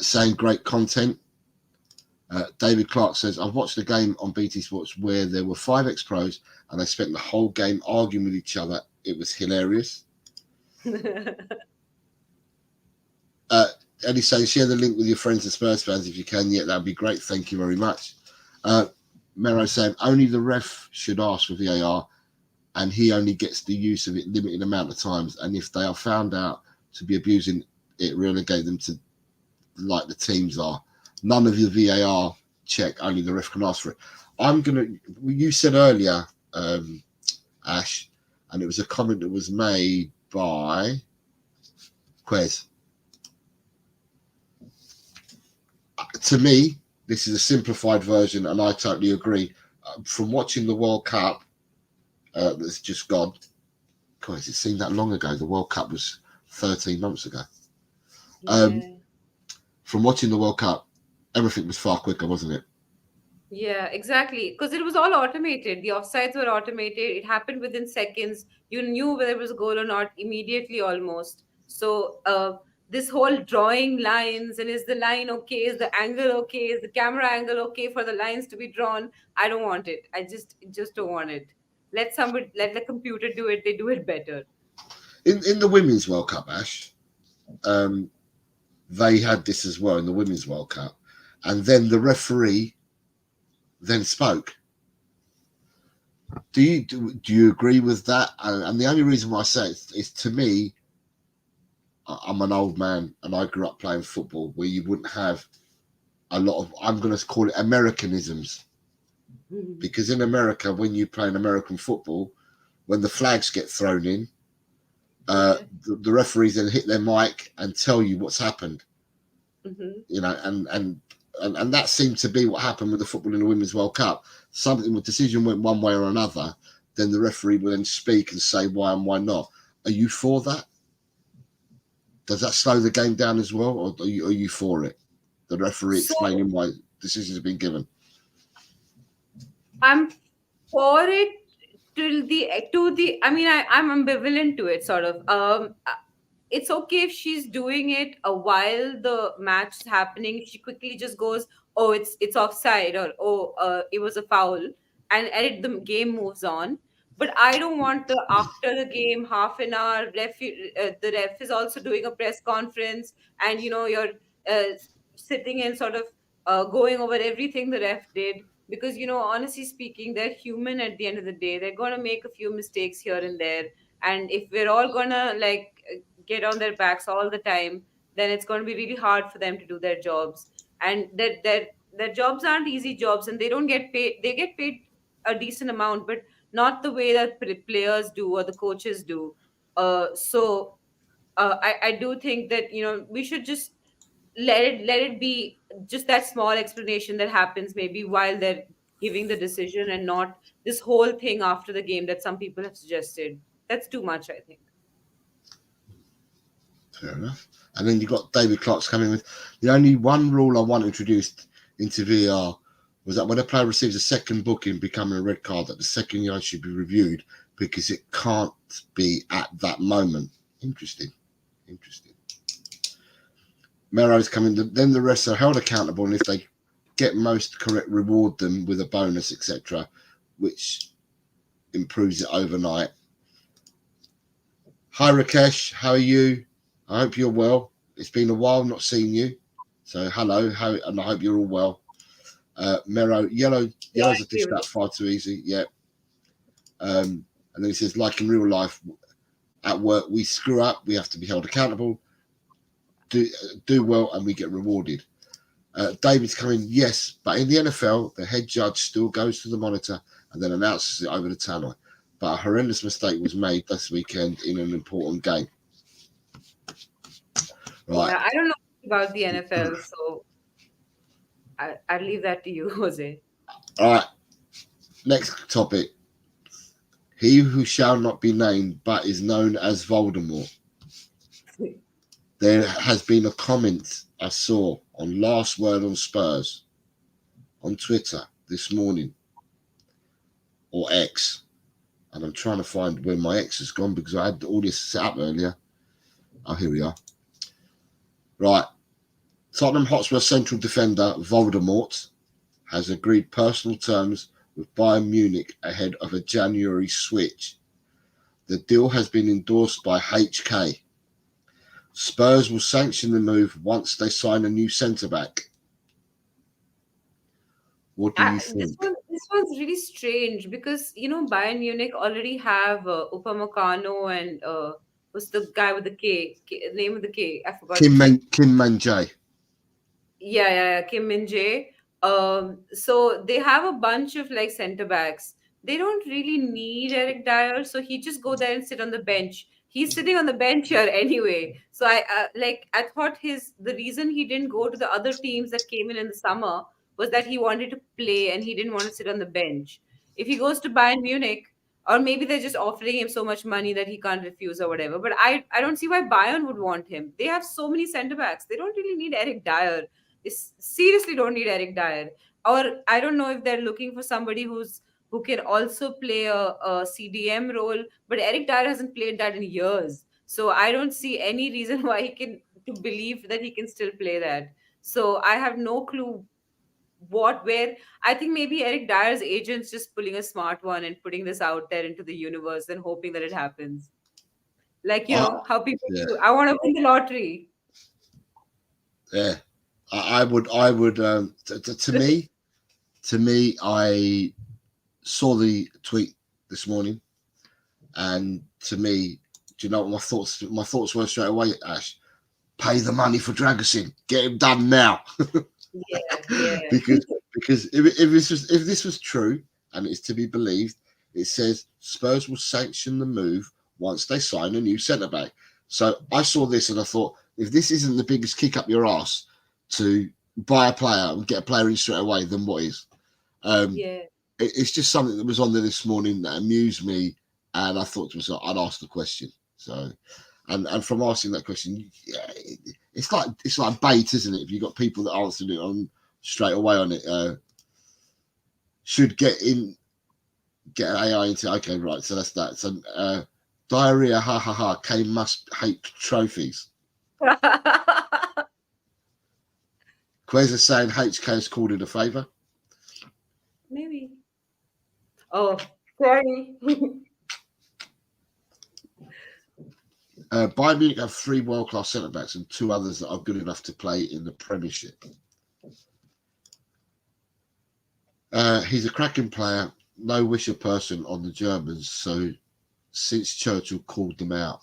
Saying great content. David Clark says, I've watched a game on BT Sports where there were 5 ex-pros and they spent the whole game arguing with each other. It was hilarious. And he's saying, share the link with your friends and Spurs fans if you can. Yeah, that'd be great. Thank you very much. Mero saying, only the ref should ask for VAR and he only gets the use of it limited amount of times. And if they are found out to be abusing it, relegate them to like the teams are. None of your VAR check, only the ref can ask for it. You said earlier, Ash, and it was a comment that was made by Quez. To me, this is a simplified version, and I totally agree. From watching the World Cup that's just gone, guys, it seemed that long ago. The World Cup was 13 months ago. Yeah. From watching the World Cup, everything was far quicker, wasn't it? Yeah, exactly. Because it was all automated. The offsides were automated. It happened within seconds. You knew whether it was a goal or not immediately almost. So this whole drawing lines, and is the line okay, is the angle okay, is the camera angle okay for the lines to be drawn? I don't want it. I just don't want it. Let somebody, let the computer do it. They do it better. In the Women's World Cup, Ash, um, they had this as well in the Women's World Cup, and then the referee then spoke. Do you agree with that? And the only reason why I say it is to me, I'm an old man and I grew up playing football where you wouldn't have a lot of, I'm going to call it Americanisms, because in America, when you play an American football, when the flags get thrown in, Okay. the referees then hit their mic and tell you what's happened. Hmm. You know, and that seemed to be what happened with the football in the Women's World Cup. Something, with decision went one way or another, then the referee will then speak and say why and why not. Are you for that? Does that slow the game down as well, or are you for it? The referee So explaining why decisions have been given. I'm for it till the to the. I mean, I'm ambivalent to it, sort of. It's okay if she's doing it while the match is happening. She quickly just goes, "Oh, it's offside," or "Oh, it was a foul," and the game moves on. But I don't want the after the game half an hour. The ref is also doing a press conference, and you're uh, sitting and sort of going over everything the ref did, because honestly speaking, they're human. At the end of the day, they're going to make a few mistakes here and there, and if we're all going to get on their backs all the time, then it's going to be really hard for them to do their jobs. And their jobs aren't easy jobs, and they don't get paid. They get paid a decent amount, but not the way that players do or the coaches do. So I do think that we should just let it be just that small explanation that happens maybe while they're giving the decision, and not this whole thing after the game that some people have suggested. That's too much, I think. Fair enough. And then you got David Clark's coming with the only one rule I want introduced into VR was that when a player receives a second booking becoming a red card, that the second yard should be reviewed because it can't be at that moment. Interesting. Interesting. Mero's coming. Then the rest are held accountable, and if they get most correct, reward them with a bonus, etc., which improves it overnight. Hi Rakesh, how are you? I hope you're well. It's been a while not seeing you, so hello. And I hope you're all well. Mero, Yeah, I yellows are agree dished with out far too easy. Yeah. And then he says, like in real life, at work we screw up, we have to be held accountable. Do well, and we get rewarded. David's coming, yes, but in the NFL, the head judge still goes to the monitor and then announces it over the tannoy. But a horrendous mistake was made this weekend in an important game. Right. Yeah, I don't know about the NFL, so I'll leave that to you, Jose. All right. Next topic. He who shall not be named but is known as Voldemort. There has been a comment I saw on Last Word on Spurs on Twitter this morning, or X, and I'm trying to find where my X has gone because I had all this set up earlier. Oh, here we are. Right. Tottenham Hotspur central defender Voldemort has agreed personal terms with Bayern Munich ahead of a January switch. The deal has been endorsed by HK. Spurs will sanction the move once they sign a new centre-back. What do you This think? one's really strange because Bayern Munich already have Upamecano and what's the guy with the name of the K? I forgot his name. Kim Man Jae. Yeah, Kim Min Jae. So they have a bunch of center backs. They don't really need Eric Dyer, so he just go there and sit on the bench. He's sitting on the bench here anyway. So I thought the reason he didn't go to the other teams that came in the summer was that he wanted to play and he didn't want to sit on the bench. If he goes to Bayern Munich, or maybe they're just offering him so much money that he can't refuse or whatever. But I don't see why Bayern would want him. They have so many center backs. They don't really need Eric Dyer. They seriously don't need Eric Dyer. Or I don't know if they're looking for somebody who can also play a CDM role. But Eric Dyer hasn't played that in years. So I don't see any reason why he can to believe that he can still play that. So I have no clue what where I think maybe Eric Dyer's agent's just pulling a smart one and putting this out there into the universe and hoping that it happens. Like, I, how people yeah, do. I want to win the lottery. yeah. I would. To me, I saw the tweet this morning, and to me, do you know what my thoughts? My thoughts were straight away, Ash. Pay the money for Dragusin. Get him done now. Yeah, yeah. because if this was true and it's to be believed, it says Spurs will sanction the move once they sign a new centre back. So I saw this and I thought, if this isn't the biggest kick up your ass to buy a player and get a player in straight away, then what is? Um, Yeah. it's just something that was on there this morning that amused me, and I thought to myself, I'd ask the question. So, and from asking that question, yeah, it's like bait, isn't it? If you've got people that answered it on straight away on it, should get AI into, okay, right? So that's that. So diarrhea, ha ha ha. Kane must hate trophies. Quez is saying HK's called in a favour. Maybe. Oh, sorry. Bayern Munich have 3 world-class centre-backs and 2 others that are good enough to play in the Premiership. He's a cracking player, no wisher person on the Germans, so since Churchill called them out.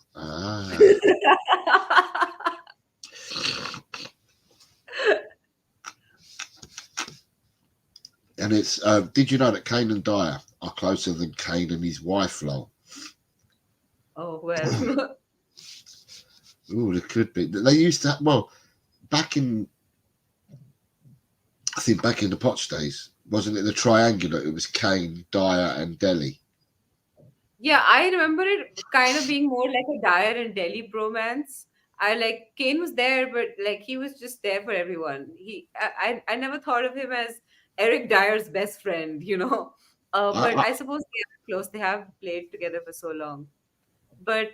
And it's, did you know that Kane and Dyer are closer than Kane and his wife, lol? Oh, well. Ooh, there could be. They used to, well, back in, I think back in the Poch days, wasn't it the triangular? It was Kane, Dyer, and Delhi. Yeah, I remember it kind of being more like a Dyer and Delhi bromance. I like Kane was there, but like he was just there for everyone. I never thought of him as Eric Dyer's best friend. But I, I suppose they are close. They have played together for so long. But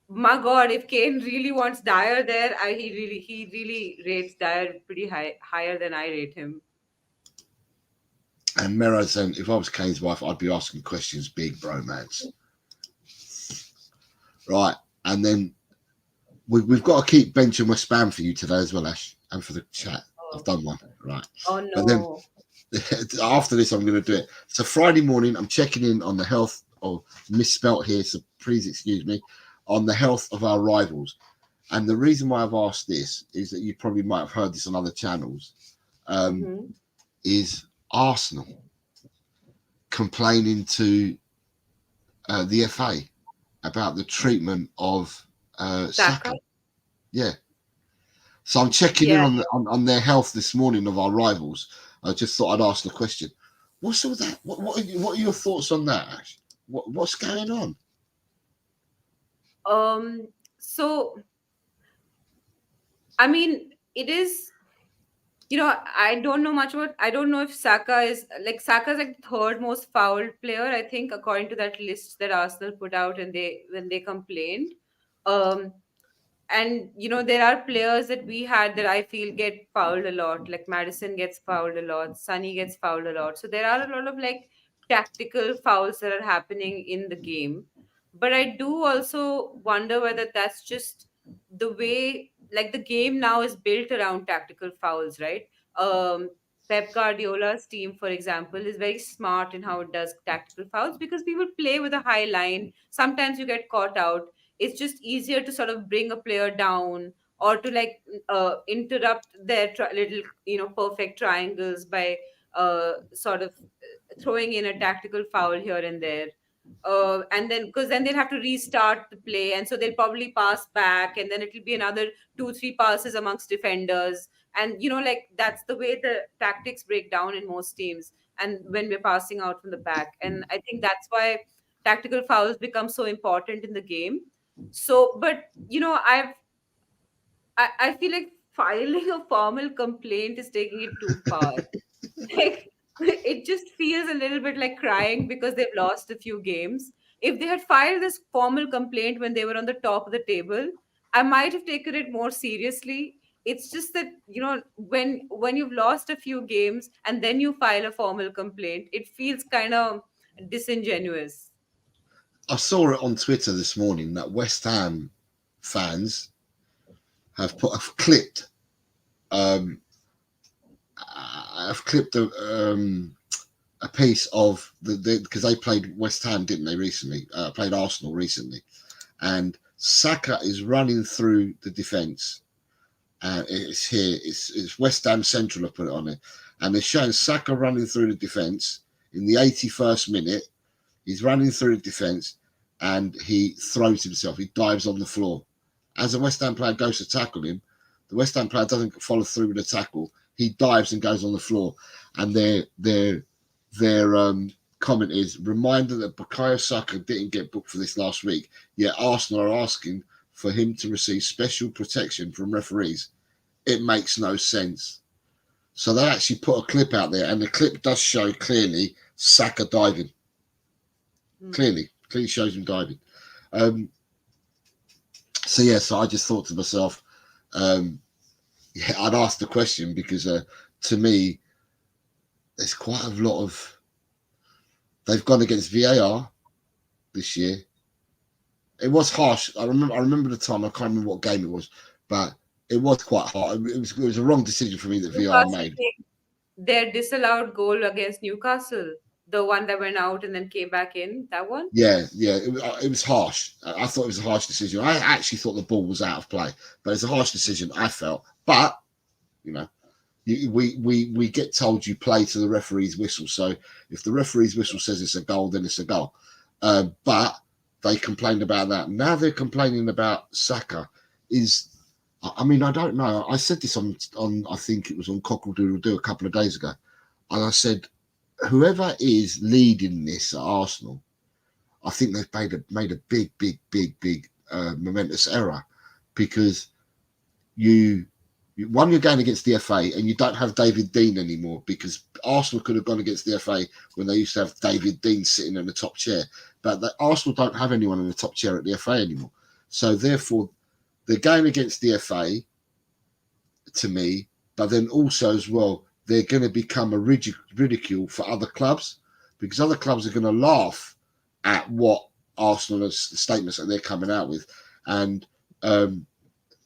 my God, if Kane really wants Dyer there, he really rates Dyer pretty higher than I rate him. and Mero saying, if I was Kane's wife, I'd be asking questions, big bromance. Right. And then we've got to keep benching my spam for you today as well, Ash, and for the chat. I've Oh, done one. Right. oh But then no. after this, I'm going to do it. So Friday morning, I'm checking in on the health, or misspelt here, so please excuse me, on the health of our rivals. And the reason why I've asked this is that you probably might have heard this on other channels, Hmm. is Arsenal complaining to the FA about the treatment of Saka? Saka. Yeah. So I'm checking in Yeah. on their health this morning of our rivals. I just thought I'd ask the question. What's all that? What are your thoughts on that, Ash? What's going on? So I mean, it is, I don't know much about. I don't know if Saka is like the third most fouled player, I think, according to that list that Arsenal put out, and when they complained. Um, and there are players that we had that I feel get fouled a lot. Like Madison gets fouled a lot, Sonny gets fouled a lot. So there are a lot of like tactical fouls that are happening in the game. But I do also wonder whether that's just the way, like, the game now is built around tactical fouls, right? um Pep Guardiola's team, for example, is very smart in how it does tactical fouls because people play with a high line. Sometimes you get caught out. It's just easier to sort of bring a player down, or to like interrupt their little perfect triangles by sort of throwing in a tactical foul here and there. And then, because then they'll have to restart the play, and so they'll probably pass back, and then it'll be another 2 3 passes amongst defenders. And like, that's the way the tactics break down in most teams, and when we're passing out from the back. And I think that's why tactical fouls become so important in the game. So, but I feel like filing a formal complaint is taking it too far. Like, it just feels a little bit like crying because they've lost a few games. If they had filed this formal complaint when they were on the top of the table, I might have taken it more seriously. It's just that, when you've lost a few games and then you file a formal complaint, it feels kind of disingenuous. I saw it on Twitter this morning that West Ham fans have clipped um, a piece of because they played West Ham, didn't they, recently? Played Arsenal recently, and Saka is running through the defence. It's here. It's West Ham Central. I put it on it, and they're showing Saka running through the defence in the 81st minute. He's running through the defence, and he throws himself. He dives on the floor. As a West Ham player goes to tackle him, the West Ham player doesn't follow through with the tackle. He dives and goes on the floor, and their comment is reminder that Bukayo Saka didn't get booked for this last week. Yet Arsenal are asking for him to receive special protection from referees. It makes no sense. So they actually put a clip out there, and the clip does show clearly Saka diving. Clearly shows him diving. So I just thought to myself, I'd ask the question because to me, there's quite a lot of. They've gone against VAR this year. It was harsh. I remember the time. I can't remember what game it was, but it was quite hard. It was a wrong decision for me that VAR made. Their disallowed goal against Newcastle, the one that went out and then came back in, that one? Yeah. It was harsh. I thought it was a harsh decision. I actually thought the ball was out of play, but it's a harsh decision, I felt. But, we get told you play to the referee's whistle. So if the referee's whistle says it's a goal, then it's a goal. But they complained about that. Now they're complaining about Saka. I don't know. I said this on I think it was on Cockle Doodle Doo a couple of days ago. And I said, whoever is leading this at Arsenal, I think they've made a big momentous error, because you're going against the FA and you don't have David Dein anymore, because Arsenal could have gone against the FA when they used to have David Dein sitting in the top chair, but Arsenal don't have anyone in the top chair at the FA anymore. So therefore, they're going against the FA to me, but then also as well, they're going to become a ridicule for other clubs, because other clubs are going to laugh at what Arsenal's statements that they're coming out with. And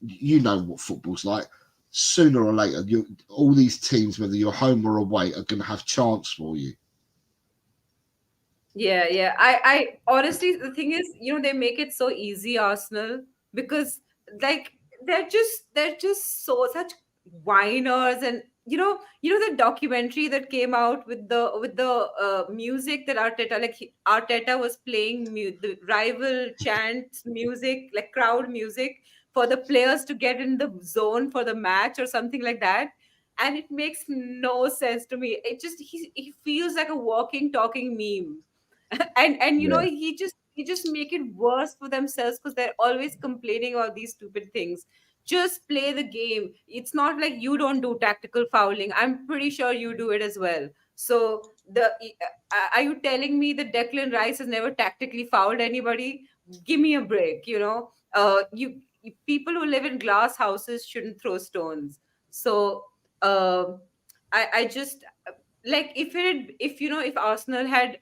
you know what football's like. Sooner or later, all these teams, whether you're home or away, are going to have chance for you. Yeah. I honestly, the thing is, they make it so easy, Arsenal, because like they're just such whiners. And the documentary that came out with the music that Arteta was playing, the rival chants music, like crowd music, for the players to get in the zone for the match or something like that. And it makes no sense to me. He feels like a walking talking meme. And Yeah. he just make it worse for themselves, because they're always complaining about these stupid things. Just play the game. It's not like you don't do tactical fouling. I'm pretty sure you do it as well. So are you telling me that Declan Rice has never tactically fouled anybody? Give me a break. People who live in glass houses shouldn't throw stones. So I just like, if Arsenal had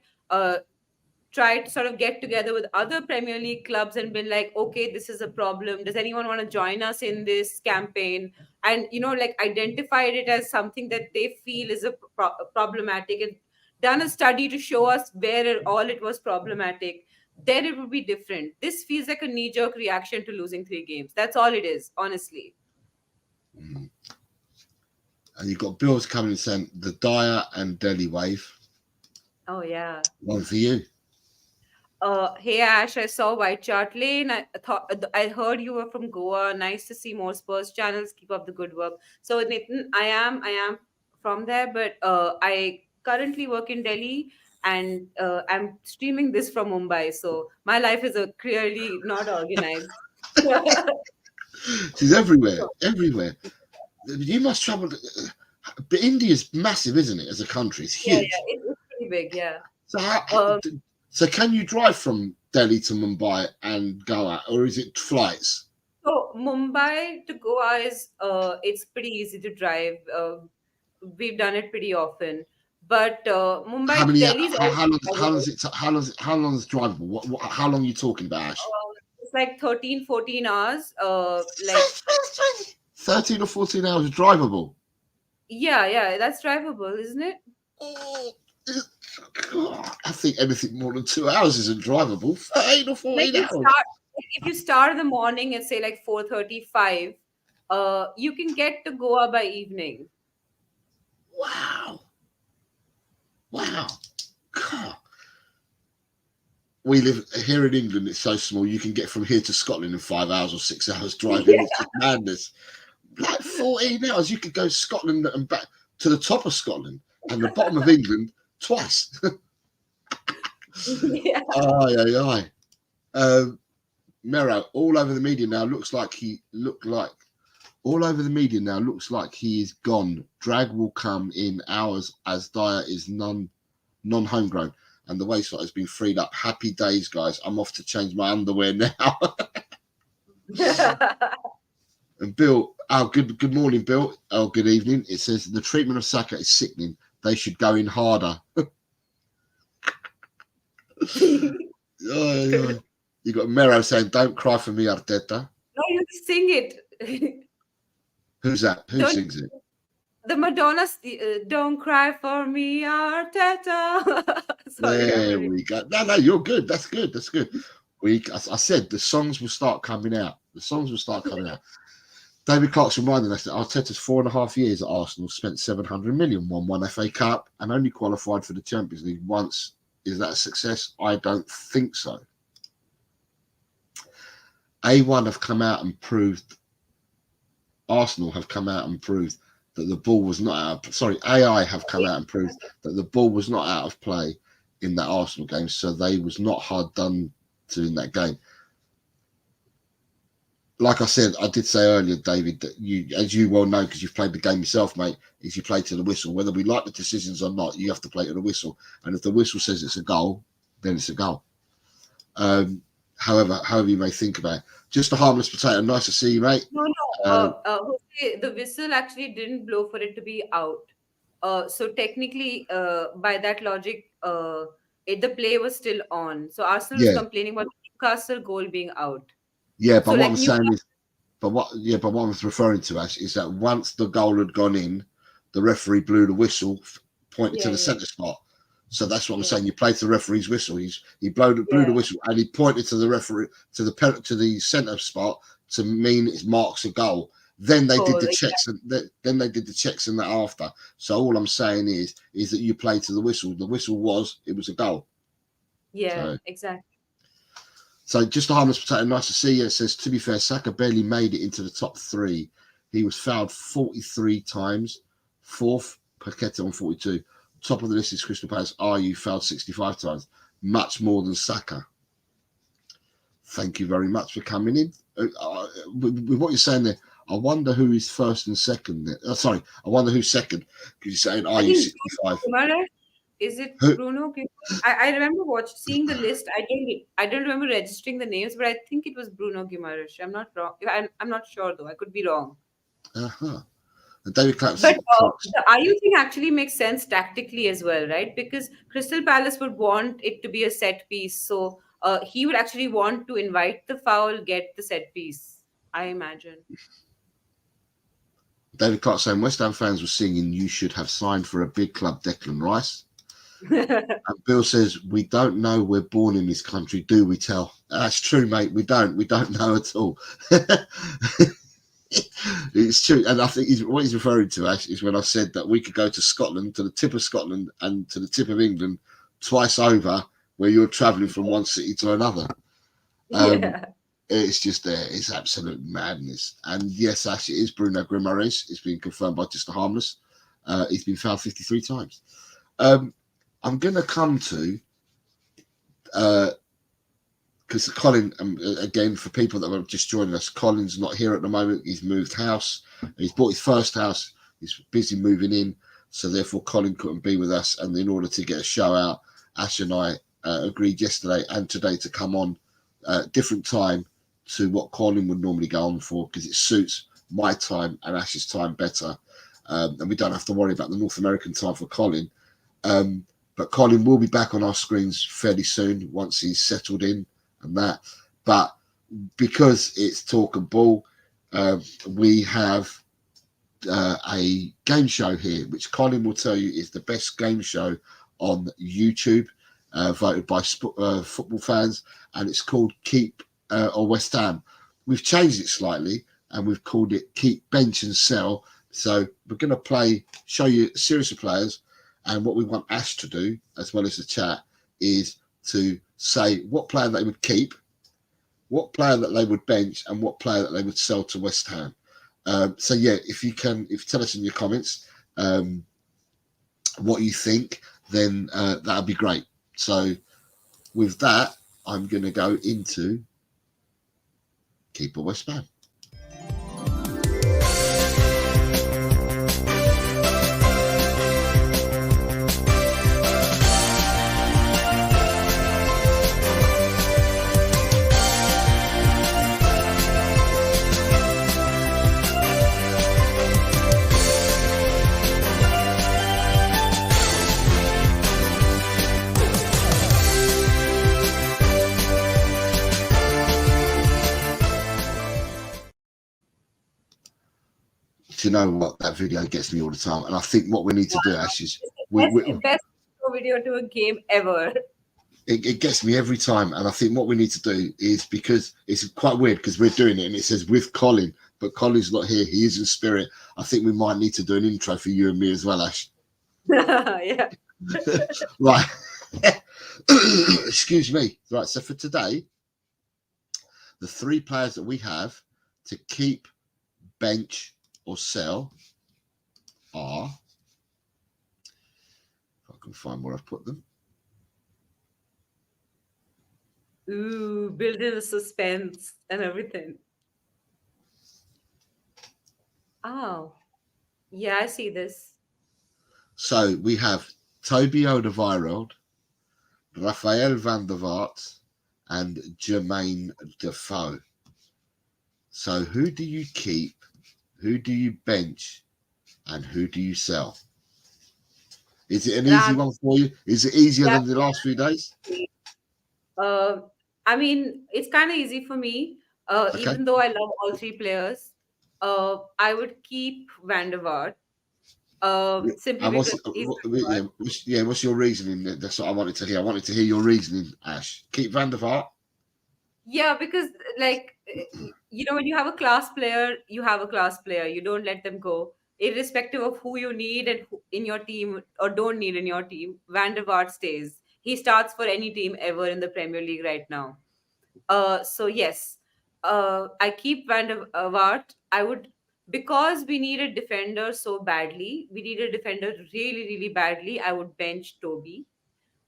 try to sort of get together with other Premier League clubs and been like, okay, this is a problem. Does anyone want to join us in this campaign? And, like, identified it as something that they feel is problematic, and done a study to show us where all it was problematic, then it would be different. This feels like a knee jerk reaction to losing 3 games. That's all it is, honestly. And you've got Bills coming and saying the Dyer and Delhi wave. Oh, yeah. One for you. Hey Ash, I saw White Chart Lane. I heard you were from Goa. Nice to see more Spurs channels. Keep up the good work. So Nathan, I am from there, but I currently work in Delhi, and I'm streaming this from Mumbai. So my life is clearly not organized. She's everywhere. You must travel. But India's massive, isn't it? As a country, it's huge. Yeah, it's pretty big. Yeah. So can you drive from Delhi to Mumbai and Goa, or is it flights? So Mumbai to Goa is it's pretty easy to drive. We've done it pretty often. But How Mumbai to many? Delhi is also How long drivable. is it? How long is drivable? How long are you talking about, Ash? It's like 13, 14 hours. Like 13 or 14 hours drivable. yeah, yeah, that's drivable, isn't it? Oh, I think anything more than 2 hours isn't drivable. 13 or Like 14 you hours. start if you start in the morning at say like 4:35, you can get to Goa by evening. Wow. Wow. God. We live here in England, it's so small. You can get from here to Scotland in 5 hours or 6 hours driving. Yeah. It's just madness. Like 14 hours, you could go Scotland and back to the top of Scotland and the bottom of England twice. Yeah. Aye, aye, aye. Mero, all over the media now looks like all over the media now looks like he is gone. Drag will come in hours as Dyer is non-homegrown and the waistline has been freed up. Happy days, guys. I'm off to change my underwear now. And Bill, good morning, Bill. Oh, good evening. It says the treatment of Saka is sickening. They should go in harder. Oh, you got Mero saying, "Don't cry for me, Arteta." No, you sing it. Who's that? Who Don't sings it? the Madonna, "Don't Cry for Me, Arteta." Sorry, I'm There really. we go. No, you're good. That's good. That's good. I said the songs will start coming out. The songs will start coming out. David Clark's reminding us that Arteta's 4.5 years at Arsenal spent 700 million, won one FA Cup, and only qualified for the Champions League once. Is that a success? I don't think so. A1 have come out and proved, Arsenal have come out and proved that the ball was not out of, sorry, AI have come out and proved that the ball was not out of play in that Arsenal game, so they was not hard done to in that game. Like I said, I did say earlier, David, that you, as you well know, because you've played the game yourself, mate, is you play to the whistle. Whether we like the decisions or not, you have to play to the whistle. And if the whistle says it's a goal, then it's a goal. However you may think about it. Just a harmless potato. Nice to see you, mate. No, no. Jose, the whistle actually didn't blow for it to be out. So technically, by that logic, the play was still on. So Arsenal was Yeah, complaining about the Newcastle goal being out. yeah. So But what I'm like saying Newcastle, is, but what I was referring to, Ash, is that once the goal had gone in, the referee blew the whistle, pointed to yeah, the yeah, centre spot. So that's what I'm yeah, saying. You play to the referee's whistle. He blew yeah. the whistle and he pointed to the referee to the centre spot to mean it marks a goal. Then they did Goal, the exactly. checks and then they did the checks and that after. So all I'm saying is that you play to the whistle. The whistle it was a goal. Yeah, exactly. So just a harmless potato. Nice to see you. It says, to be fair, Saka barely made it into the top three. He was fouled 43 times. Fourth, Paqueta on 42. Top of the list is Crystal Palace. You fouled 65 times. Much more than Saka. Thank you very much for coming in. With what you're saying there, I wonder who is first and second. Sorry, I wonder who's second. Because you're saying, I you think 65? Guimaraes, is it Who? Bruno? I remember seeing the list. I don't remember registering the names, but I think it was Bruno Guimaraes. I'm not wrong. I'm not sure though. I could be wrong. Uh-huh. And David But Clark's. the IU thing actually makes sense tactically as well, right? Because Crystal Palace would want it to be a set piece, so he would actually want to invite the foul, get the set piece. I imagine. David Clark saying West Ham fans were singing "You should have signed for a big club, Declan Rice." And Bill says, "We don't know we're born in this country, do we? Tell." That's true, mate. We don't know at all. It's true, and I think what he's referring to, Ash, is when I said that we could go to Scotland, to the tip of Scotland, and to the tip of England twice over, where you're travelling from one city to another. Yeah. It's just there. It's absolute madness. And yes, Ash, it is Bruno Guimaraes. It's been confirmed by Just a Harmless. He's been fouled 53 times. I'm going to come to, because Colin, again, for people that are just joining us, Colin's not here at the moment. He's moved house. He's bought his first house. He's busy moving in. So therefore, Colin couldn't be with us. And in order to get a show out, Ash and I agreed yesterday and today to come on different time to what Colin would normally go on for, because it suits my time and Ash's time better. And we don't have to worry about the North American time for Colin. But Colin will be back on our screens fairly soon once he's settled in and that. But because it's Talk and Ball, we have a game show here, which Colin will tell you is the best game show on YouTube, voted by football fans, and it's called Keep or West Ham. We've changed it slightly, and we've called it Keep Bench and Sell. So we're going to show you a series of players, and what we want Ash to do, as well as the chat, is to say what player they would keep, what player that they would bench, and what player that they would sell to West Ham. So yeah, if you tell us in your comments what you think, then that'd be great. So with that, I'm going to go into Keeper West Ham. Do you know what? That video gets me all the time, and I think what we need to do, Ash, is best video to a game ever. It gets me every time, and I think what we need to do is, because it's quite weird because we're doing it and it says with Colin, but Colin's not here. He is in spirit. I think we might need to do an intro for you and me as well, Ash. Yeah. Right. Excuse me. Right. So for today, the three players that we have to keep, bench, or sell are, if I can find where I've put them. Ooh, build in the suspense and everything. Oh, yeah, I see this. So we have Toby Alderweireld, Rafael van der Vaart, and Jermaine Defoe. So who do you keep, who do you bench, and who do you sell? Is it an easy one for you? Is it easier than the last few days? I mean, it's kind of easy for me. Okay. Even though I love all three players, I would keep Van der Vaart. Simply because what's your reasoning? That's what I wanted to hear. I wanted to hear your reasoning, Ash. Keep Van der Vaart. Yeah, because like when you have a class player, you have a class player. You don't let them go, irrespective of who you need and who in your team or don't need in your team. Van der Vaart stays. He starts for any team ever in the Premier League right now. So yes, I keep Van der Vaart. I would, because we need a defender so badly. We need a defender really, really badly. I would bench Toby.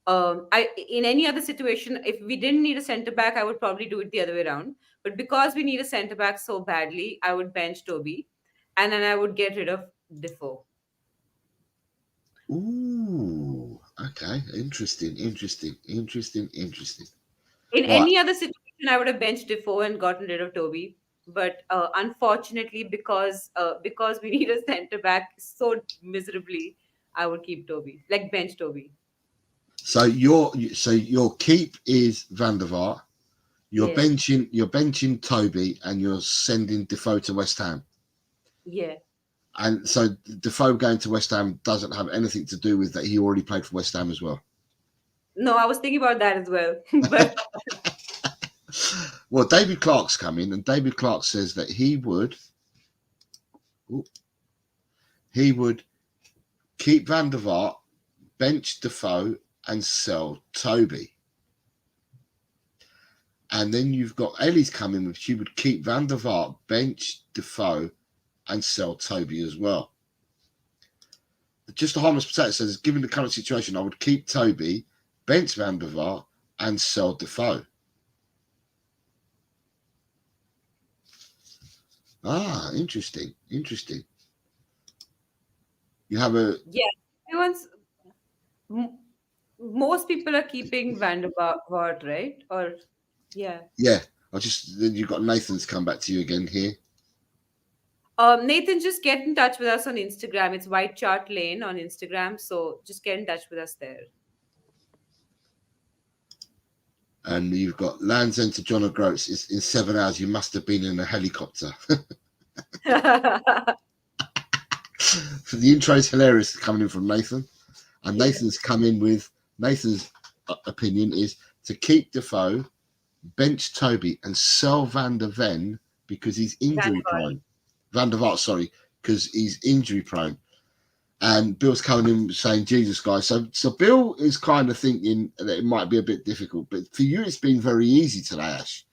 I in any other situation, if we didn't need a center back, I would probably do it the other way around. But because we need a center back so badly, I would bench Toby, and then I would get rid of Defoe. Ooh, okay, interesting. In any other situation, I would have benched Defoe and gotten rid of Toby. But unfortunately, because we need a center back so miserably, I would keep Toby, like bench Toby. So your keep is Van der Vaart. You're benching Toby, and you're sending Defoe to West Ham. Yeah. And so Defoe going to West Ham doesn't have anything to do with that. He already played for West Ham as well. No, I was thinking about that as well. But well, David Clark's come in, and David Clark says that he would keep Van der Vaart, bench Defoe, and sell Toby. And then you've got Ellie's coming with, she would keep Van der Vaart, bench Defoe, and sell Toby as well. Just a harmless potato says, given the current situation, I would keep Toby, bench Van der Vaart, and sell Defoe. Ah, interesting. You have a... Yeah, everyone's... most people are keeping Van der Vaart, right? Or yeah. Yeah, I just then you've got Nathan's come back to you again here. Nathan, just get in touch with us on Instagram. It's White Chart Lane on Instagram. So just get in touch with us there. And you've got Land's End to John O'Groats. It's in 7 hours. You must have been in a helicopter. So the intro is hilarious coming in from Nathan. And Nathan's come in with Nathan's opinion is to keep Defoe, bench Toby, and sell Van der Ven because he's injury prone. Van der Vaart, sorry, because he's injury prone. And Bill's coming in saying, Jesus, guys. So Bill is kind of thinking that it might be a bit difficult. But for you, it's been very easy today, Ash.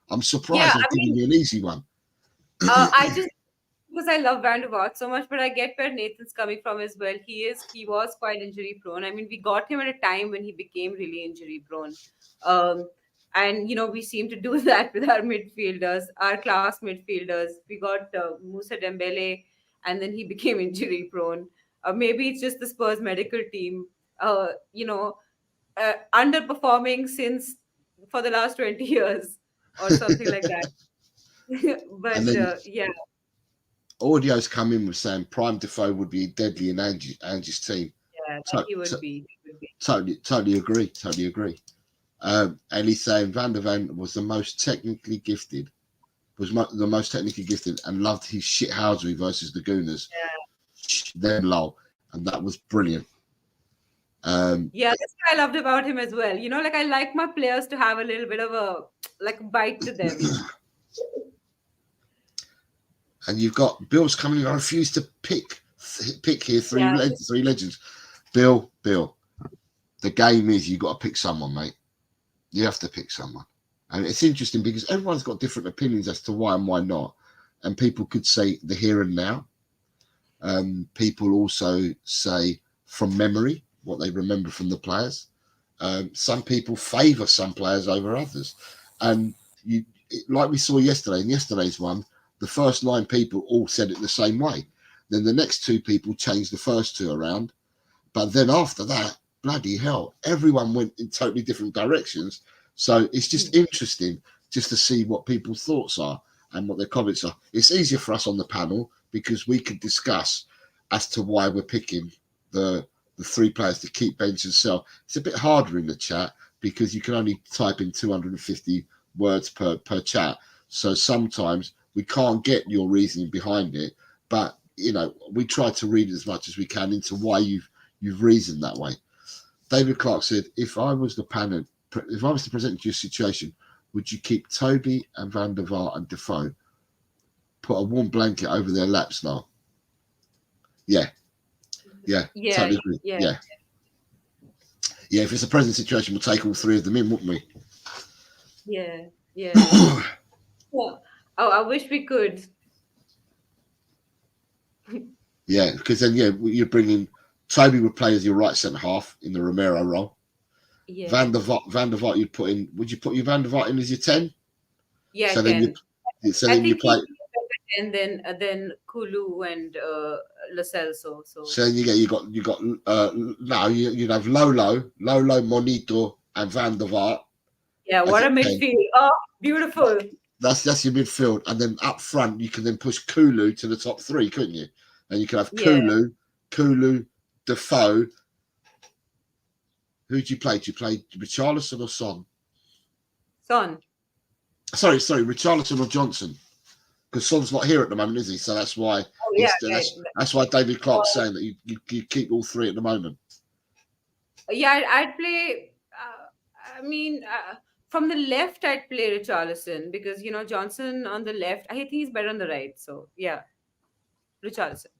I'm surprised I've given you an easy one. I just, because I love Van der Vaart so much, but I get where Nathan's coming from as well. He was quite injury prone. I mean, we got him at a time when he became really injury prone. And we seem to do that with our midfielders, our class midfielders. We got Musa Dembele, and then he became injury prone. Maybe it's just the Spurs medical team, underperforming since for the last 20 years or something like that. But yeah. Audio's come in with saying Prime Defoe would be deadly in Angie's team. Yeah, he would be. Totally agree. And he's saying Van der Ven was the most technically gifted, and loved his shithousery versus the Gooners. Yeah. Them lol. And that was brilliant. Yeah, that's what I loved about him as well. I like my players to have a little bit of a bite to them. And you've got Bill's coming in. I refuse to pick here three legends. Bill. The game is you got to pick someone, mate. You have to pick someone. And it's interesting because everyone's got different opinions as to why and why not. And people could say the here and now. People also say from memory what they remember from the players. Some people favour some players over others. And like we saw yesterday, in yesterday's one, the first 9 people all said it the same way. Then the next 2 people changed the first 2 around. But then after that, bloody hell, everyone went in totally different directions. So it's just interesting just to see what people's thoughts are and what their comments are. It's easier for us on the panel because we could discuss as to why we're picking the 3 players to keep, bench, and sell. It's a bit harder in the chat because you can only type in 250 words per chat. So sometimes we can't get your reasoning behind it, but we try to read as much as we can into why you've reasoned that way. David Clark said, if I was to present you a situation, would you keep Toby and Van der Vaart and Defoe? Put a warm blanket over their laps now. Yeah, totally agree. Yeah. If it's a present situation, we'll take all 3 of them in, wouldn't we? Yeah. Well, I wish we could. Yeah, because then you're bringing Toby would play as your right centre half in the Romero role. Yeah. Van der Vaart you'd put in. Would you put your Van der Vaart in as your 10? Yeah. So then you play. And then Kulu and Lo Celso. So then you got now you'd have Lolo, Monito, and Van der Vaart. Yeah, what a midfield! Oh, beautiful. That's your midfield, and then up front you can then push Kulu to the top 3, couldn't you? And you can have Kulu, Defoe. Who'd you play? Do you play Richarlison or Son? Son. Sorry, Richarlison or Johnson? Because Son's not here at the moment, is he? So that's why. That's why David Clark's saying that you keep all 3 at the moment. Yeah, I'd play. From the left, I'd play Richarlison because Johnson on the left. I think he's better on the right. So yeah, Richarlison.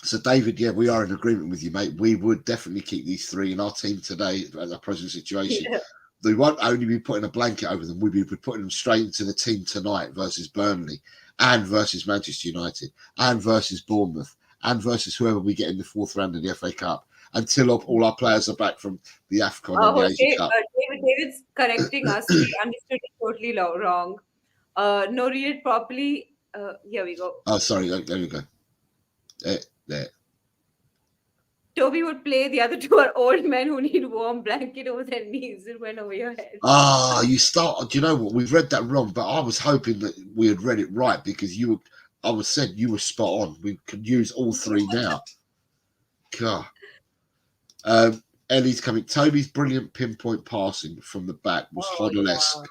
So David, we are in agreement with you, mate. We would definitely keep these 3 in our team today at the present situation. Yeah. They won't only be putting a blanket over them. We'll be putting them straight into the team tonight versus Burnley and versus Manchester United and versus Bournemouth and versus whoever we get in the 4th round of the FA Cup until all our players are back from the AFCON and the Asia Cup. David's correcting us. We understood it totally wrong. No, read it properly. Here we go. Oh, sorry. There we go. There. Toby would play, the other two are old men who need warm blanket over their knees. It went over your head. You start. Do you know what? We've read that wrong, but I was hoping that we had read it right because I was said you were spot on. We could use all three now. God. Ellie's coming. Toby's brilliant pinpoint passing from the back was Hoddle-esque.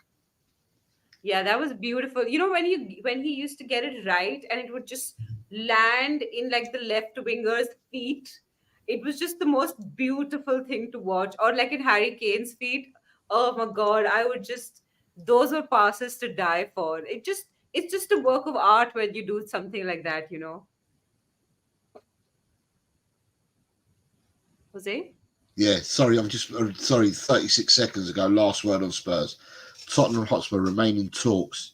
Yeah, that was beautiful. You know, when he used to get it right and it would just land in like the left winger's feet. It was just the most beautiful thing to watch. Or like in Harry Kane's feet. Oh my God, those were passes to die for. It's just a work of art when you do something like that, you know. Jose? Yeah, sorry, I'm just sorry. 36 seconds ago, last word on Spurs. Tottenham Hotspur remaining talks.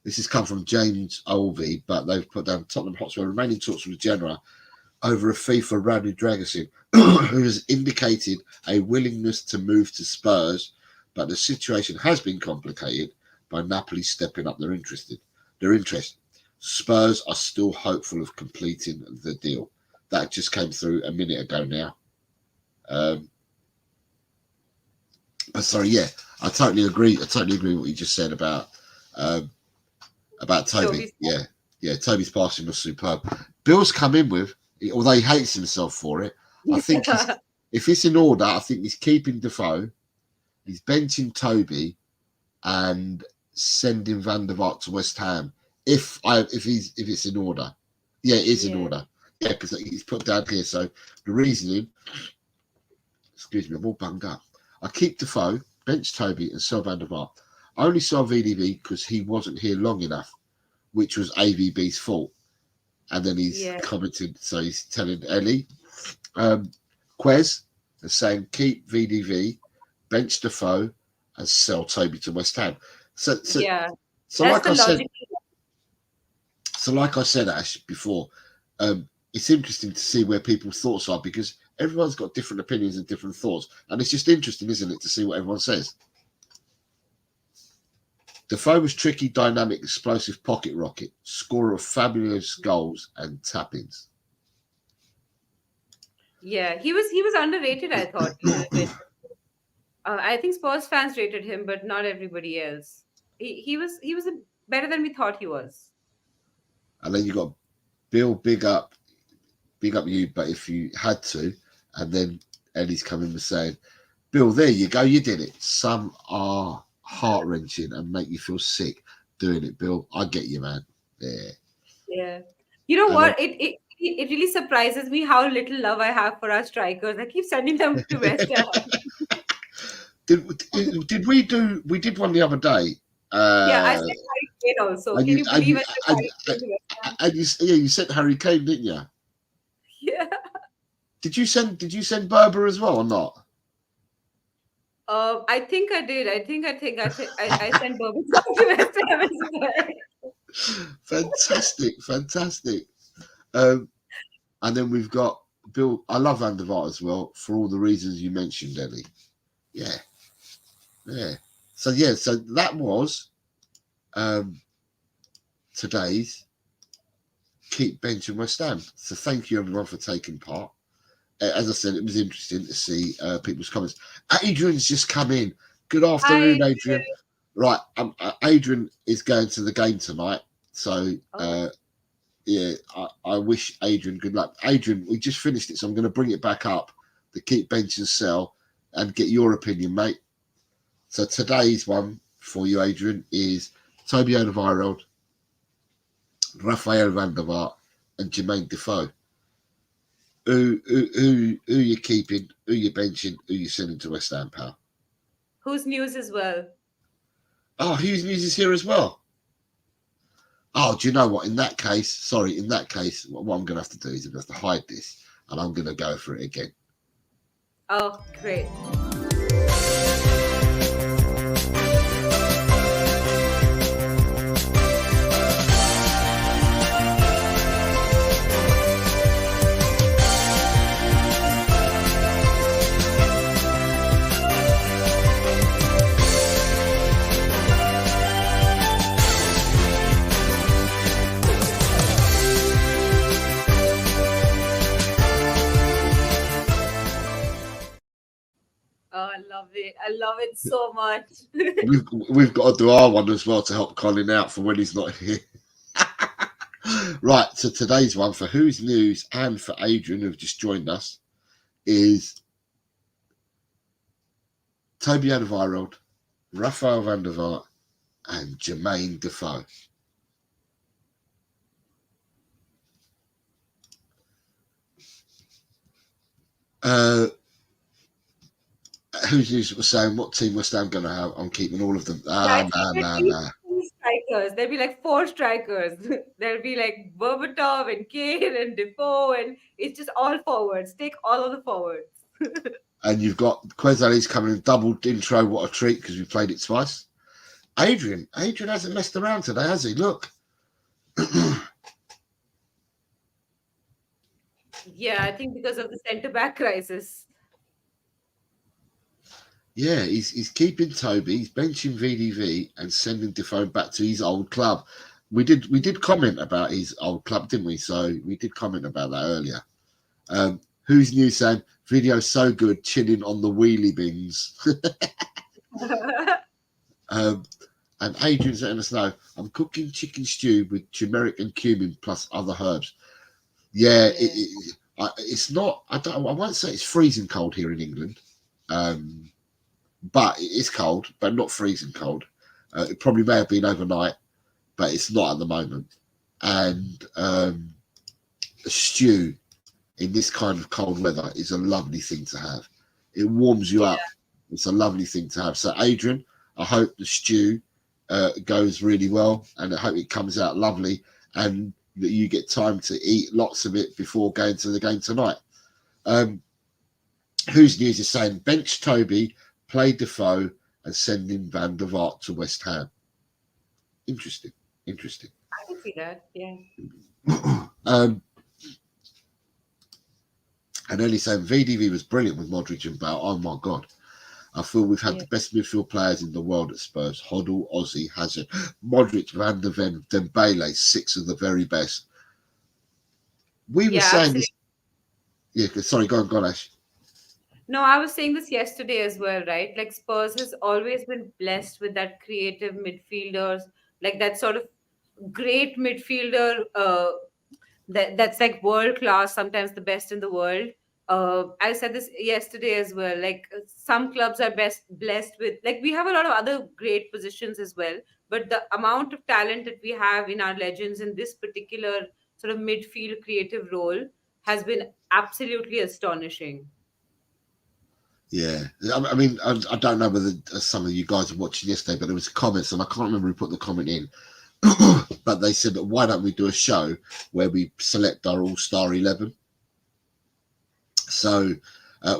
This has come from James Olvey, but they've put down Tottenham Hotspur remaining talks with Genoa over a fee for Radu Dragusin, who has indicated a willingness to move to Spurs, but the situation has been complicated by Napoli stepping up their interest. Spurs are still hopeful of completing the deal. That just came through a minute ago now. Sorry, yeah, I totally agree. with what you just said about Toby. Yeah, Toby's passing was superb. Bill's come in with, although he hates himself for it. I think if it's in order, I think he's keeping Defoe, he's benching Toby, and sending Van der Vaart to West Ham. If it's in order, yeah, it is in order. Yeah, because he's put down here. So the reasoning. Excuse me, I'm all bunged up. I keep Defoe, bench Toby, and sell Van der Vaart. I only saw VDV because he wasn't here long enough, which was AVB's fault. And then he's commented, so he's telling Ellie. Quez is saying keep VDV, bench Defoe, and sell Toby to West Ham. So like I said, Ash, before, it's interesting to see where people's thoughts are because everyone's got different opinions and different thoughts. And it's just interesting, isn't it, to see what everyone says. Defoe was tricky, dynamic, explosive pocket rocket, scorer of fabulous goals and tap-ins. Yeah, he was underrated, I thought. A little bit. I think Spurs fans rated him, but not everybody else. He was better than we thought he was. And then you got Bill, big up you, but if you had to, and then Ellie's coming and saying, Bill, there you go, you did it. Some are heart-wrenching and make you feel sick doing it, Bill. I get you, man. Yeah. You know what? It really surprises me how little love I have for our strikers. I keep sending them to West Ham. Did we did one the other day? I said Harry Kane also. Can you believe it? You said Harry Kane, didn't you? Yeah. Did you send Berber as well or not? I think I did. I sent Berber to West Ham as well. Fantastic. And then we've got Bill. I love Van der Vaart as well for all the reasons you mentioned, Ellie. Yeah. So that was today's Keep Bench and West Ham. So thank you everyone for taking part. As I said, it was interesting to see people's comments. Adrian's just come in. Good afternoon, Adrian. Right, Adrian is going to the game tonight. So, I wish Adrian good luck. Adrian, we just finished it, so I'm going to bring it back up, the Keep Bench and Sell, and get your opinion, mate. So today's one for you, Adrian, is Toby Alderweireld, Rafael Van der Vaart, and Jermaine Defoe. Who you keeping? Who you benching? Who you sending to West Ham, pal? Who's news as well? Oh, who's news is here as well? Oh, do you know what? In that case, what I'm going to have to do is I'm going to have to hide this, and I'm going to go for it again. Oh, great. Oh, I love it. I love it so much. We've got to do our one as well to help Colin out for when he's not here. Right, so today's one for Who's News and for Adrian, who've just joined us, is Toby Alderweireld, Rafael van der Vaart, and Jermaine Defoe. Who's News was saying what team West Ham going to have? I'm keeping all of them. Yeah, Nah. strikers. There'll be like 4 strikers. There'll be like Berbatov and Kane and Defoe, and it's just all forwards. Take all of the forwards. And you've got Quezali's coming in double intro. What a treat, because we played it twice. Adrian hasn't messed around today, has he? Look. Yeah, I think because of the centre back crisis. Yeah, he's keeping Toby, he's benching VDV and sending Defoe back to his old club. We did comment about his old club, didn't we? So we did comment about that earlier. Who's New saying video so good, chilling on the wheelie bins. And Adrian's letting us know, I'm cooking chicken stew with turmeric and cumin plus other herbs. Yeah, it's not. I won't say it's freezing cold here in England. But it is cold, but not freezing cold. It probably may have been overnight, but it's not at the moment. And a stew in this kind of cold weather is a lovely thing to have. It warms you up. It's a lovely thing to have. So, Adrian, I hope the stew goes really well, and I hope it comes out lovely, and that you get time to eat lots of it before going to the game tonight. Who's News is saying bench Toby, play Defoe, and send in Van der Vaart to West Ham. Interesting. I can see that. Yeah. And Ellie saying VDV was brilliant with Modric and Bale. Oh my God. I feel we've had the best midfield players in the world at Spurs. Hoddle, Ozzy, Hazard, Modric, Van der Ven, Dembele, 6 of the very best. We were saying this. Yeah, sorry, go on, Ash. No, I was saying this yesterday as well, right? Like Spurs has always been blessed with that creative midfielders, like that sort of great midfielder that's like world class, sometimes the best in the world. I said this yesterday as well. Like some clubs are best blessed with, like we have a lot of other great positions as well, but the amount of talent that we have in our legends in this particular sort of midfield creative role has been absolutely astonishing. Yeah, I mean, I don't know whether some of you guys were watching yesterday, but there was comments, and I can't remember who put the comment in, but they said that why don't we do a show where we select our all-star 11? So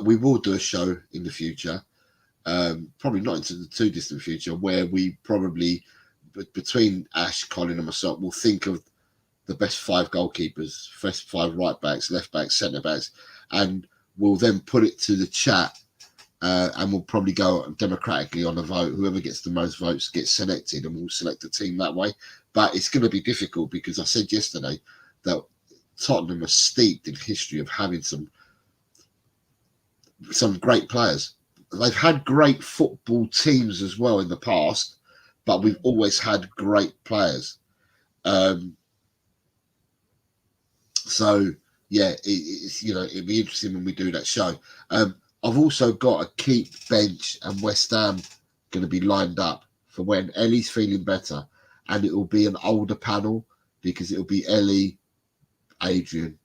we will do a show in the future, probably not into the too distant future, where we probably, between Ash, Colin and myself, will think of the best 5 goalkeepers, first 5 right backs, left backs, centre backs, and we'll then put it to the chat. And we'll probably go democratically on a vote. Whoever gets the most votes gets selected, and we'll select a team that way. But it's going to be difficult because I said yesterday that Tottenham are steeped in history of having some great players. They've had great football teams as well in the past, but we've always had great players. So yeah, it's it'd be interesting when we do that show. I've also got a keep bench and West Ham going to be lined up for when Ellie's feeling better, and it will be an older panel because it will be Ellie, Adrian,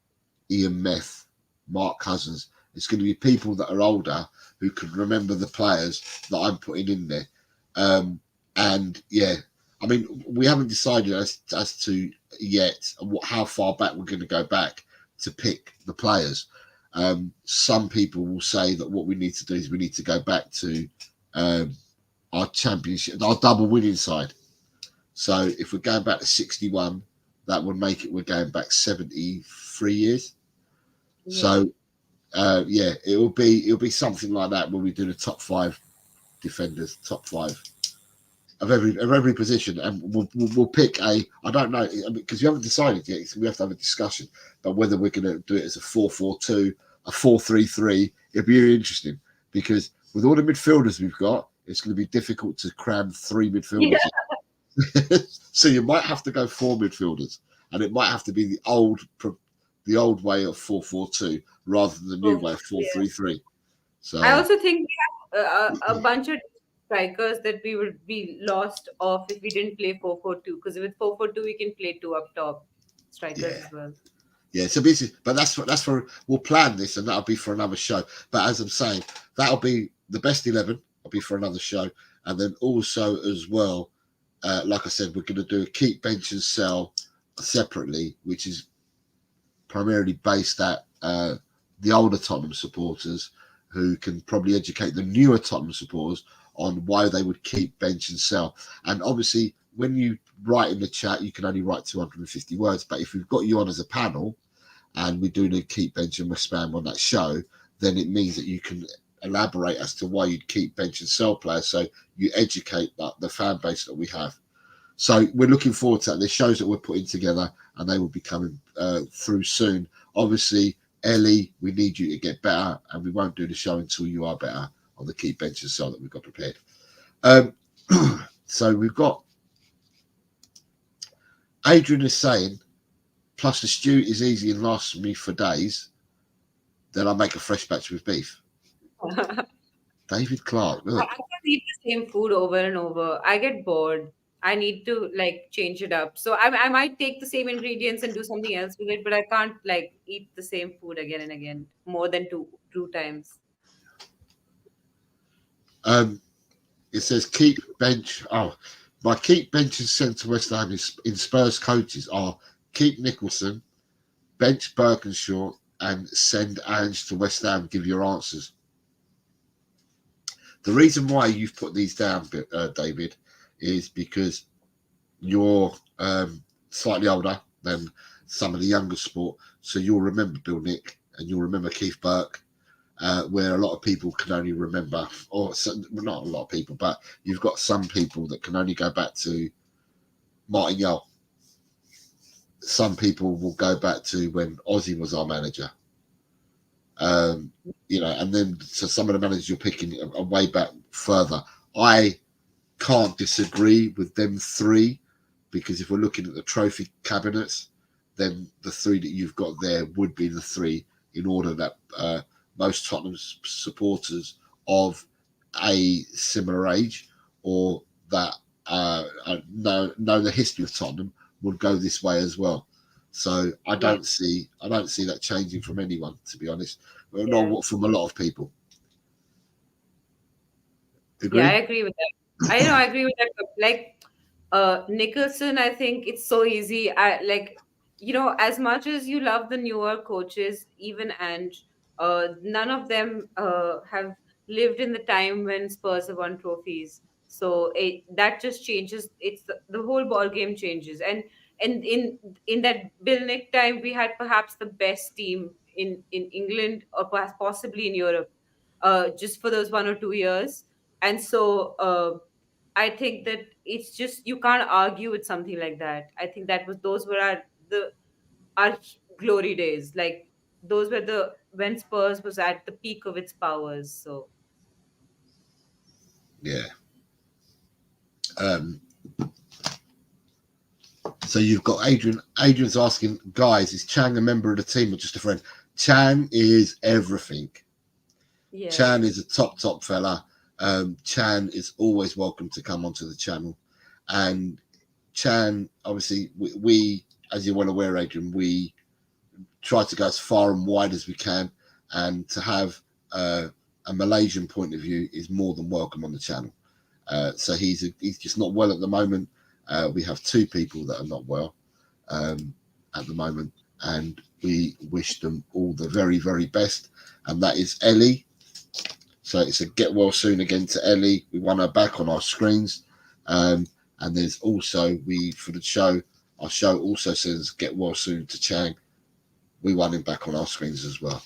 Ian Meth, Mark Cousins. It's going to be people that are older who can remember the players that I'm putting in there. And yeah, I mean, we haven't decided as to yet how far back we're going to go back to pick the players. Some people will say that what we need to do is we need to go back to our championship, our double winning side. So if we're going back to 61, that would make it we're going back 73 years. Yeah. So it'll be something like that where we do the top 5 defenders, top 5 of every position, and we'll pick I don't know, because we haven't decided yet, so we have to have a discussion about whether we're going to do it as a 4-4-2, a 4-3-3. It'll be really interesting because with all the midfielders we've got, it's going to be difficult to cram 3 midfielders. Yeah. So you might have to go 4 midfielders, and it might have to be the old way of 4-4-2 rather than the new way of Yeah. 4-3-3. I So also think we have a bunch of strikers that we would be lost off if we didn't play 4-4-2. Because with 4-4-2, we can play 2 up top strikers yeah, as well. yeah. So basically, but that's for we'll plan this, and that'll be for another show. But as I'm saying, that'll be the best 11. Will be for another show, and then also as well, like I said, we're going to do a keep, bench, and sell separately, which is primarily based at the older Tottenham supporters, who can probably educate the newer Tottenham supporters on why they would keep, bench, and sell. And obviously, when you write in the chat, you can only write 250 words. But if we've got you on as a panel and we do the keep, bench, and spam on that show, then it means that you can elaborate as to why you'd keep, bench, and sell players. So you educate the fan base that we have. So we're looking forward to that. There's shows that we're putting together, and they will be coming through soon. Obviously, Ellie, we need you to get better, and we won't do the show until you are better on the keep, bench, and sell that we've got prepared. So we've got Adrian is saying, plus the stew is easy and lasts me for days. Then I make a fresh batch with beef. David Clark, I look. can't eat the same food over and over. I get bored. I need to like change it up. So I might take the same ingredients and do something else with it, but I can't like eat the same food again and again more than two times. It says keep, bench. Oh, my keep, bench, and sent to West Ham in Spurs coaches are keep Nicholson, bench Birkinshaw, and send Ange to West Ham. Give your answers. The reason why you've put these down, David, is because you're slightly older than some of the younger sport. So you'll remember Bill Nick and you'll remember Keith Burke, where a lot of people can only remember, or not a lot of people, but you've got some people that can only go back to Martin Yole. Some people will go back to when Ozzy was our manager. And then so some of the managers you're picking are way back further. I can't disagree with them 3, because if we're looking at the trophy cabinets, then the 3 that you've got there would be the 3 in order that most Tottenham supporters of a similar age or that know the history of Tottenham would go this way as well. So I don't see that changing from anyone, to be honest. Not from a lot of people. Agree? Yeah, I agree with that. I agree with that. Like Nicholson, I think it's so easy. As much as you love the newer coaches, even and none of them have lived in the time when Spurs have won trophies. So that just changes. It's the whole ball game changes. And in that Bill Nick time, we had perhaps the best team in England or perhaps possibly in Europe, just for those 1 or 2 years. And so I think that it's just you can't argue with something like that. I think those were our glory days. Like those were the when Spurs was at the peak of its powers. So Yeah. So you've got Adrian. Adrian's asking, guys, is Chang a member of the team or just a friend? Chang is everything. yeah, Chan is a top fella. Chan is always welcome to come onto the channel. And Chan, obviously, we as you're well aware, Adrian, we try to go as far and wide as we can. And to have a Malaysian point of view is more than welcome on the channel. So he's just not well at the moment. We have 2 people that are not well at the moment, and we wish them all the very, very best. And that is Ellie. So it's a get well soon again to Ellie. We want her back on our screens. And there's also, for the show, our show also says get well soon to Chang. We want him back on our screens as well.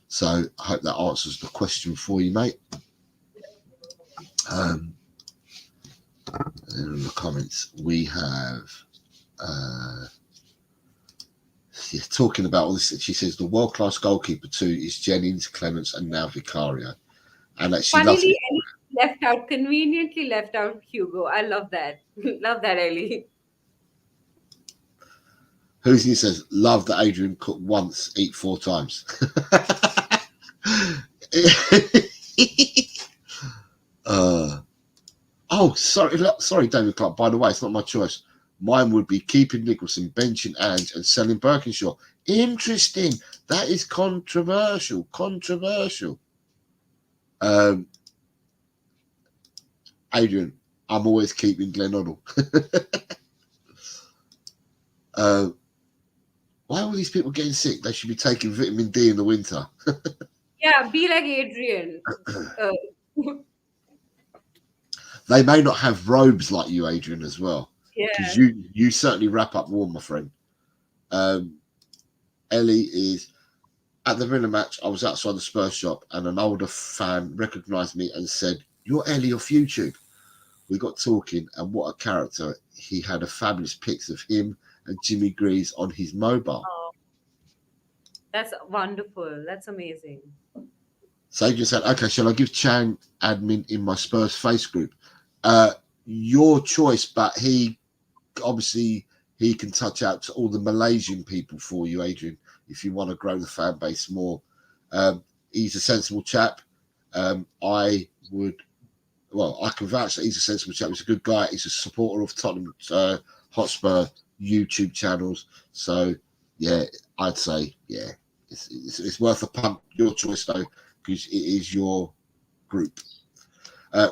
So I hope that answers the question for you, mate. And in the comments, we have talking about all this. She says the world-class goalkeeper too is Jennings, Clements, and now Vicario. and that she loves Funnily, it. Ellie left out, conveniently left out Hugo. I love that. Love that, Ellie. Who's he says, love that Adrian cook once, eat 4 times. Oh, sorry, David Clark. By the way, it's not my choice. Mine would be keeping Nicholson, benching Ange, and selling Birkinshaw. Interesting. That is controversial. Controversial. Adrian, I'm always keeping Glenn Hoddle. Why are all these people getting sick? They should be taking vitamin D in the winter. Yeah, be like Adrian. Uh, They may not have robes like you, Adrian, as well, because yeah. you certainly wrap up warm, my friend. Ellie is at the Villa match. I was outside the Spurs shop, and an older fan recognised me and said, "You're Ellie off YouTube." We got talking, and what a character! He had a fabulous pics of him and Jimmy Greaves on his mobile. Oh, that's wonderful. That's amazing. So Adrian said, "Okay, shall I give Chang admin in my Spurs face group?" Your choice, but he obviously he can touch out to all the Malaysian people for you, Adrian, if you want to grow the fan base more. He's a sensible chap. I can vouch that he's a sensible chap. He's a good guy. He's a supporter of Tottenham Hotspur YouTube channels. So yeah, I'd say it's worth a punt. Your choice though, because it is your group.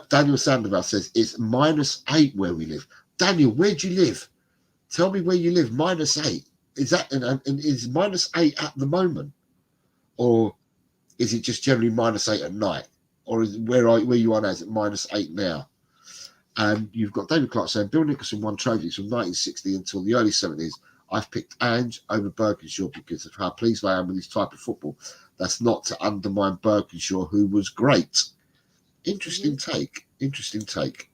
Daniel Sandoval says it's -8 where we live. Daniel, where do you live? Tell me where you live. -8. Is that and is -8 at the moment, or is it just generally -8 at night, or is where you are now? Is it -8 now? And you've got David Clark saying Bill Nicholson won trophies from 1960 until the early 70s. I've picked Ange over Birkinshaw because of how pleased I am with this type of football. That's not to undermine Birkinshaw, who was great. Interesting take. Interesting take.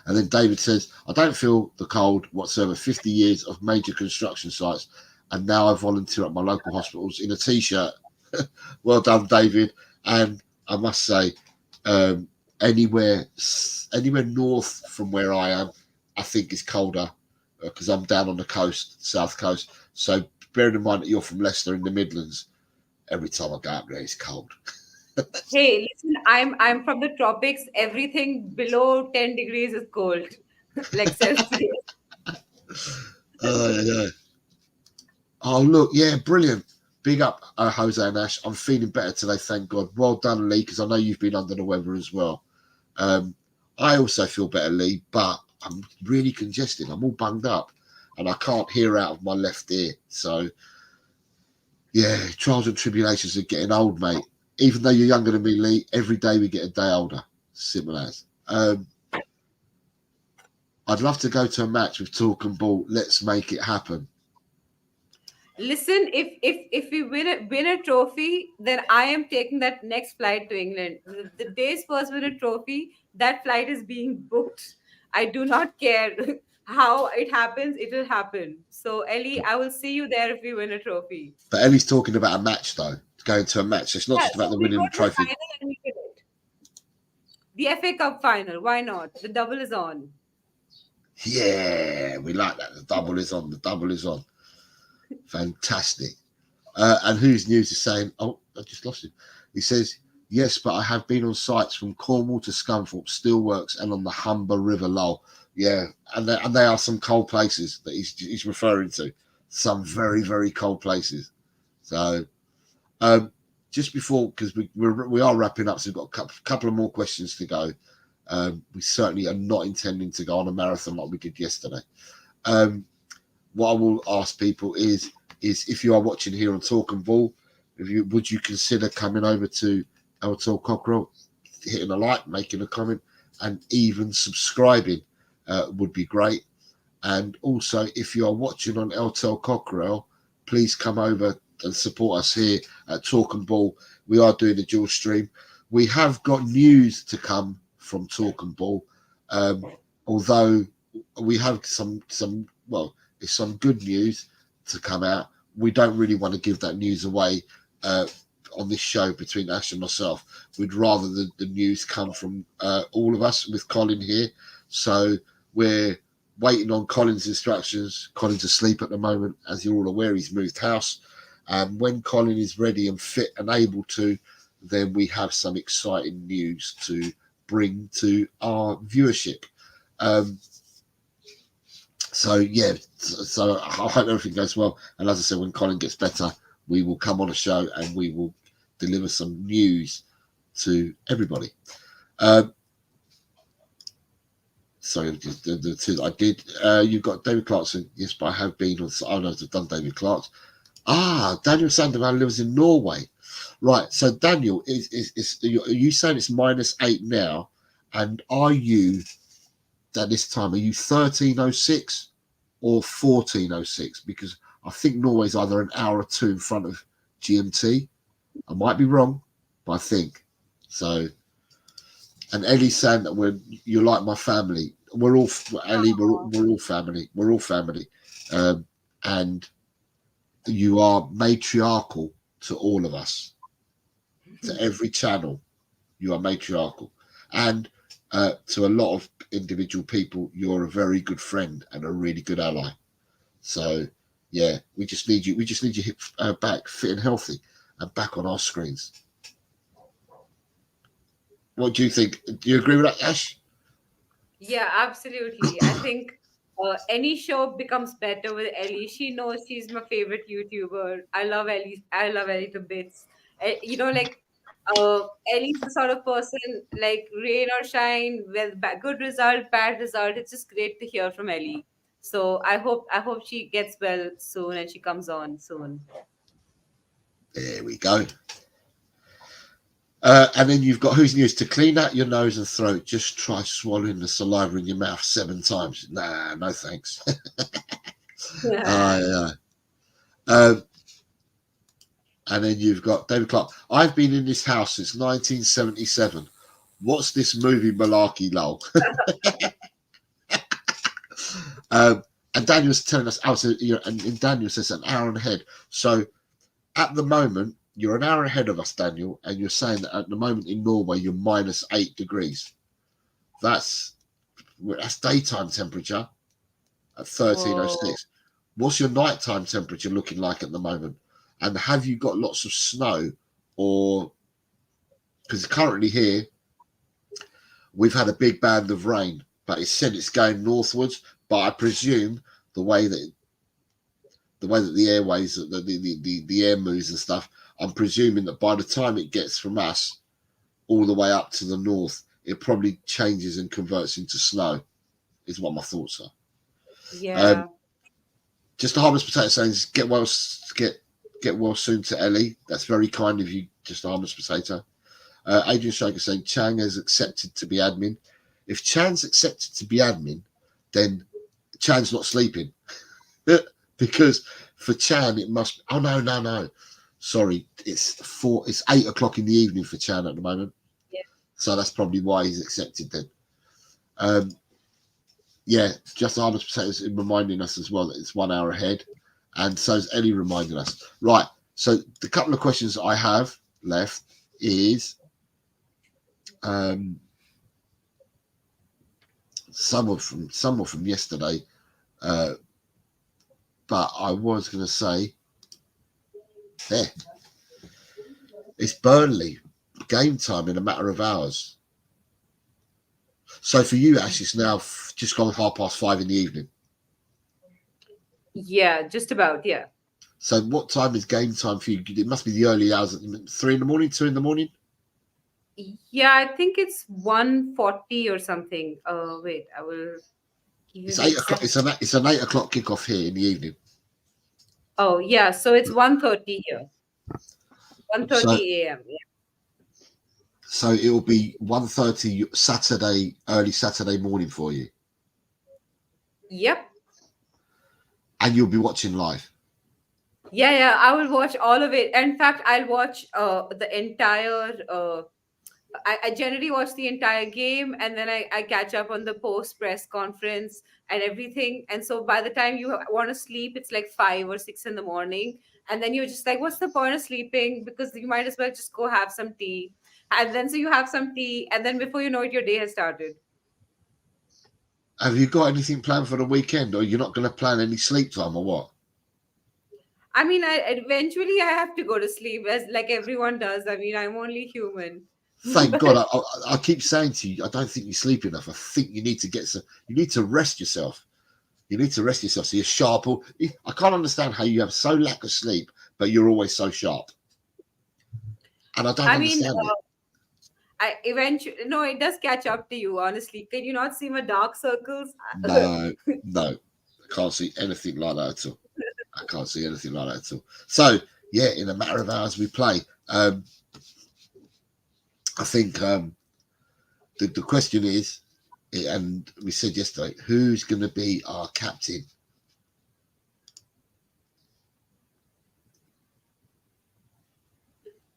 And then David says, I don't feel the cold whatsoever. 50 years of major construction sites, and now I volunteer at my local hospitals in a T-shirt. Well done, David. And I must say, anywhere north from where I am, I think is colder because I'm down on the coast, south coast. So bearing in mind that you're from Leicester in the Midlands, every time I go up there, it's cold. Hey, listen, I'm from the tropics. Everything below 10 degrees is cold, like Celsius. Yeah. Oh, look, yeah, brilliant. Big up, Jose and Ash. I'm feeling better today, thank God. Well done, Lee, because I know you've been under the weather as well. I also feel better, Lee, but I'm really congested. I'm all bunged up, and I can't hear out of my left ear. So, yeah, trials and tribulations of getting old, mate. Even though you're younger than me, Lee, every day we get a day older. Simple as. I'd love to go to a match with Talk and Ball. Let's make it happen. Listen, if we win a trophy, then I am taking that next flight to England. The day Spurs win a trophy, that flight is being booked. I do not care how it happens; it will happen. So, Ellie, I will see you there if we win a trophy. But Ellie's talking about a match, though. Going to a match. It's not Yeah, just about so the we winning go the to the trophy. final and we win it. The FA Cup final. Why not? The double is on. Yeah, we like that. The double is on. The double is on. Fantastic. And whose news is saying, oh, I just lost him. He says, yes, but I have been on sites from Cornwall to Scunthorpe, Steelworks, and on the Humber River, lol. Yeah, and they are some cold places that he's referring to. Some very, very cold places. So, just before, because we are wrapping up, so we've got a couple of more questions to go. We certainly are not intending to go on a marathon like we did yesterday. What I will ask people is if you are watching here on Talk and Ball, would you consider coming over to Eltel Cockerell, hitting a like, making a comment, and even subscribing would be great. And also, if you are watching on Eltel Cockerell, please come over and support us here at Talk and Ball. We are doing a dual stream. We have got news to come from Talk and Ball, although we have some good news to come out. We don't really want to give that news away on this show between Ash and myself, we'd rather the news come from all of us with Colin here. So we're waiting on Colin's instructions. Colin's asleep at the moment, as you're all aware. He's moved house, and when Colin is ready and fit and able to, then we have some exciting news to bring to our viewership. So yeah, so I hope everything goes well. And as I said, when Colin gets better, we will come on a show and we will deliver some news to everybody. Sorry, the two I did. You've got David Clarkson. Yes, but I have been on. I know I've done David Clark. Daniel Sandoval lives in Norway. Right. So Daniel, are you saying it's -8 now? And are you at this time? Are you 13:06 or 14:06? Because I think Norway's either an hour or two in front of GMT. I might be wrong, but I think so. And Ellie's saying that you're like my family. We're all Ellie. We're all family. We're all family, and you are matriarchal to all of us. To every channel, you are matriarchal, and to a lot of individual people, you're a very good friend and a really good ally. So, yeah, we just need you. We just need you back fit and healthy and back on our screens. What do you think? Do you agree with that, Ash? Yeah, absolutely. I think any show becomes better with Ellie. She knows she's my favorite YouTuber. I love Ellie. I love Ellie to bits. Like Ellie's the sort of person, like rain or shine, with good result, bad result. It's just great to hear from Ellie. So I hope she gets well soon and she comes on soon. There we go. And then you've got who's news to clean out your nose and throat. Just try swallowing the saliva in your mouth 7 times. Nah, no thanks. Yeah. And then you've got David Clark. I've been in this house since 1977. What's this movie malarkey, lol? And Daniel's telling us, and Daniel says an hour ahead. So at the moment, you're an hour ahead of us, Daniel, and you're saying that at the moment in Norway, you're -8 degrees. That's daytime temperature at 13:06. What's your nighttime temperature looking like at the moment? And have you got lots of snow? Or because currently here we've had a big band of rain, but it said it's going northwards. But I presume the way that the airways, the air moves and stuff, I'm presuming that by the time it gets from us all the way up to the north, it probably changes and converts into snow. Is what my thoughts are. Yeah. Just a harmless potato saying, get well soon to Ellie. That's very kind of you. Just a harmless potato. Adrian Shaker saying Chang has accepted to be admin. If Chan's accepted to be admin, then Chan's not sleeping. Because for Chan it must. Oh no. Sorry, it's 8 o'clock in the evening for Chan at the moment. Yeah. So that's probably why he's accepted then. Yeah, just the harvest potatoes reminding us as well that it's 1 hour ahead. And so is Ellie reminding us. Right. So the couple of questions I have left is some were from yesterday. But I was going to say, it's Burnley game time in a matter of hours. So for you, Ash, it's now just gone 5:30 in the evening. Yeah, just about. Yeah. So what time is game time for you? It must be the early hours, 3 in the morning, 2 in the morning? Yeah, I think it's 1:40 or something. Wait, I will give you It's the 8 o'clock. exact. It's an 8 o'clock kickoff here in the evening. Oh, yeah. So it's 1:30 here. 1:30 a.m. Yeah. So it will be 1:30 Saturday, early Saturday morning for you. Yep. And you'll be watching live. Yeah. I will watch all of it. In fact, I'll watch the entire. I generally watch the entire game and then I catch up on the post press conference and everything. And so by the time you want to sleep, it's like 5 or 6 in the morning. and then you're just like, what's the point of sleeping? Because you might as well just go have some tea. And then so you have some tea, and then before you know it, your day has started. Have you got anything planned for the weekend, or you're not going to plan any sleep time, or what? I mean, eventually I have to go to sleep, as like everyone does. I mean, I'm only human. Thank God. But I keep saying to you, I don't think you sleep enough. I think you need to get some. You need to rest yourself. You need to rest yourself so you're sharp. I can't understand how you have so lack of sleep, but you're always so sharp. And I don't I mean, understand it. I eventually no, it does catch up to you. Honestly, can you not see my dark circles? No, no, I can't see anything like that at all. I can't see anything like that at all. So yeah, in a matter of hours we play. I think the question is, and we said yesterday, who's going to be our captain?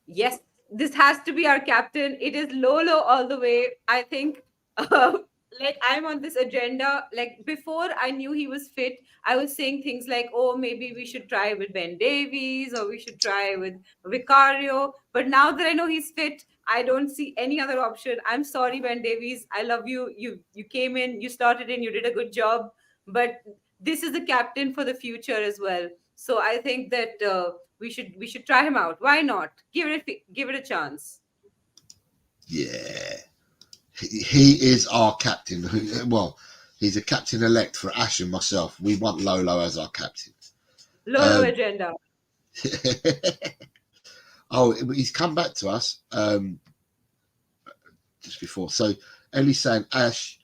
Yes, this has to be our captain. It is Lolo all the way. I think, uh, like, I'm on this agenda. Like, before I knew he was fit, I was saying things like, oh, maybe we should try with Ben Davies or we should try with Vicario. But now that I know he's fit, I don't see any other option. I'm sorry, Ben Davies. I love you. You came in, you started in, you did a good job. But this is the captain for the future as well. So I think that we should try him out. Why not? Give it a chance. Yeah, he is our captain. Well, he's a captain elect for Ash and myself. We want Lolo as our captain. Lolo Um, agenda. oh, he's come back to us just before. So Ellie's saying, Ash,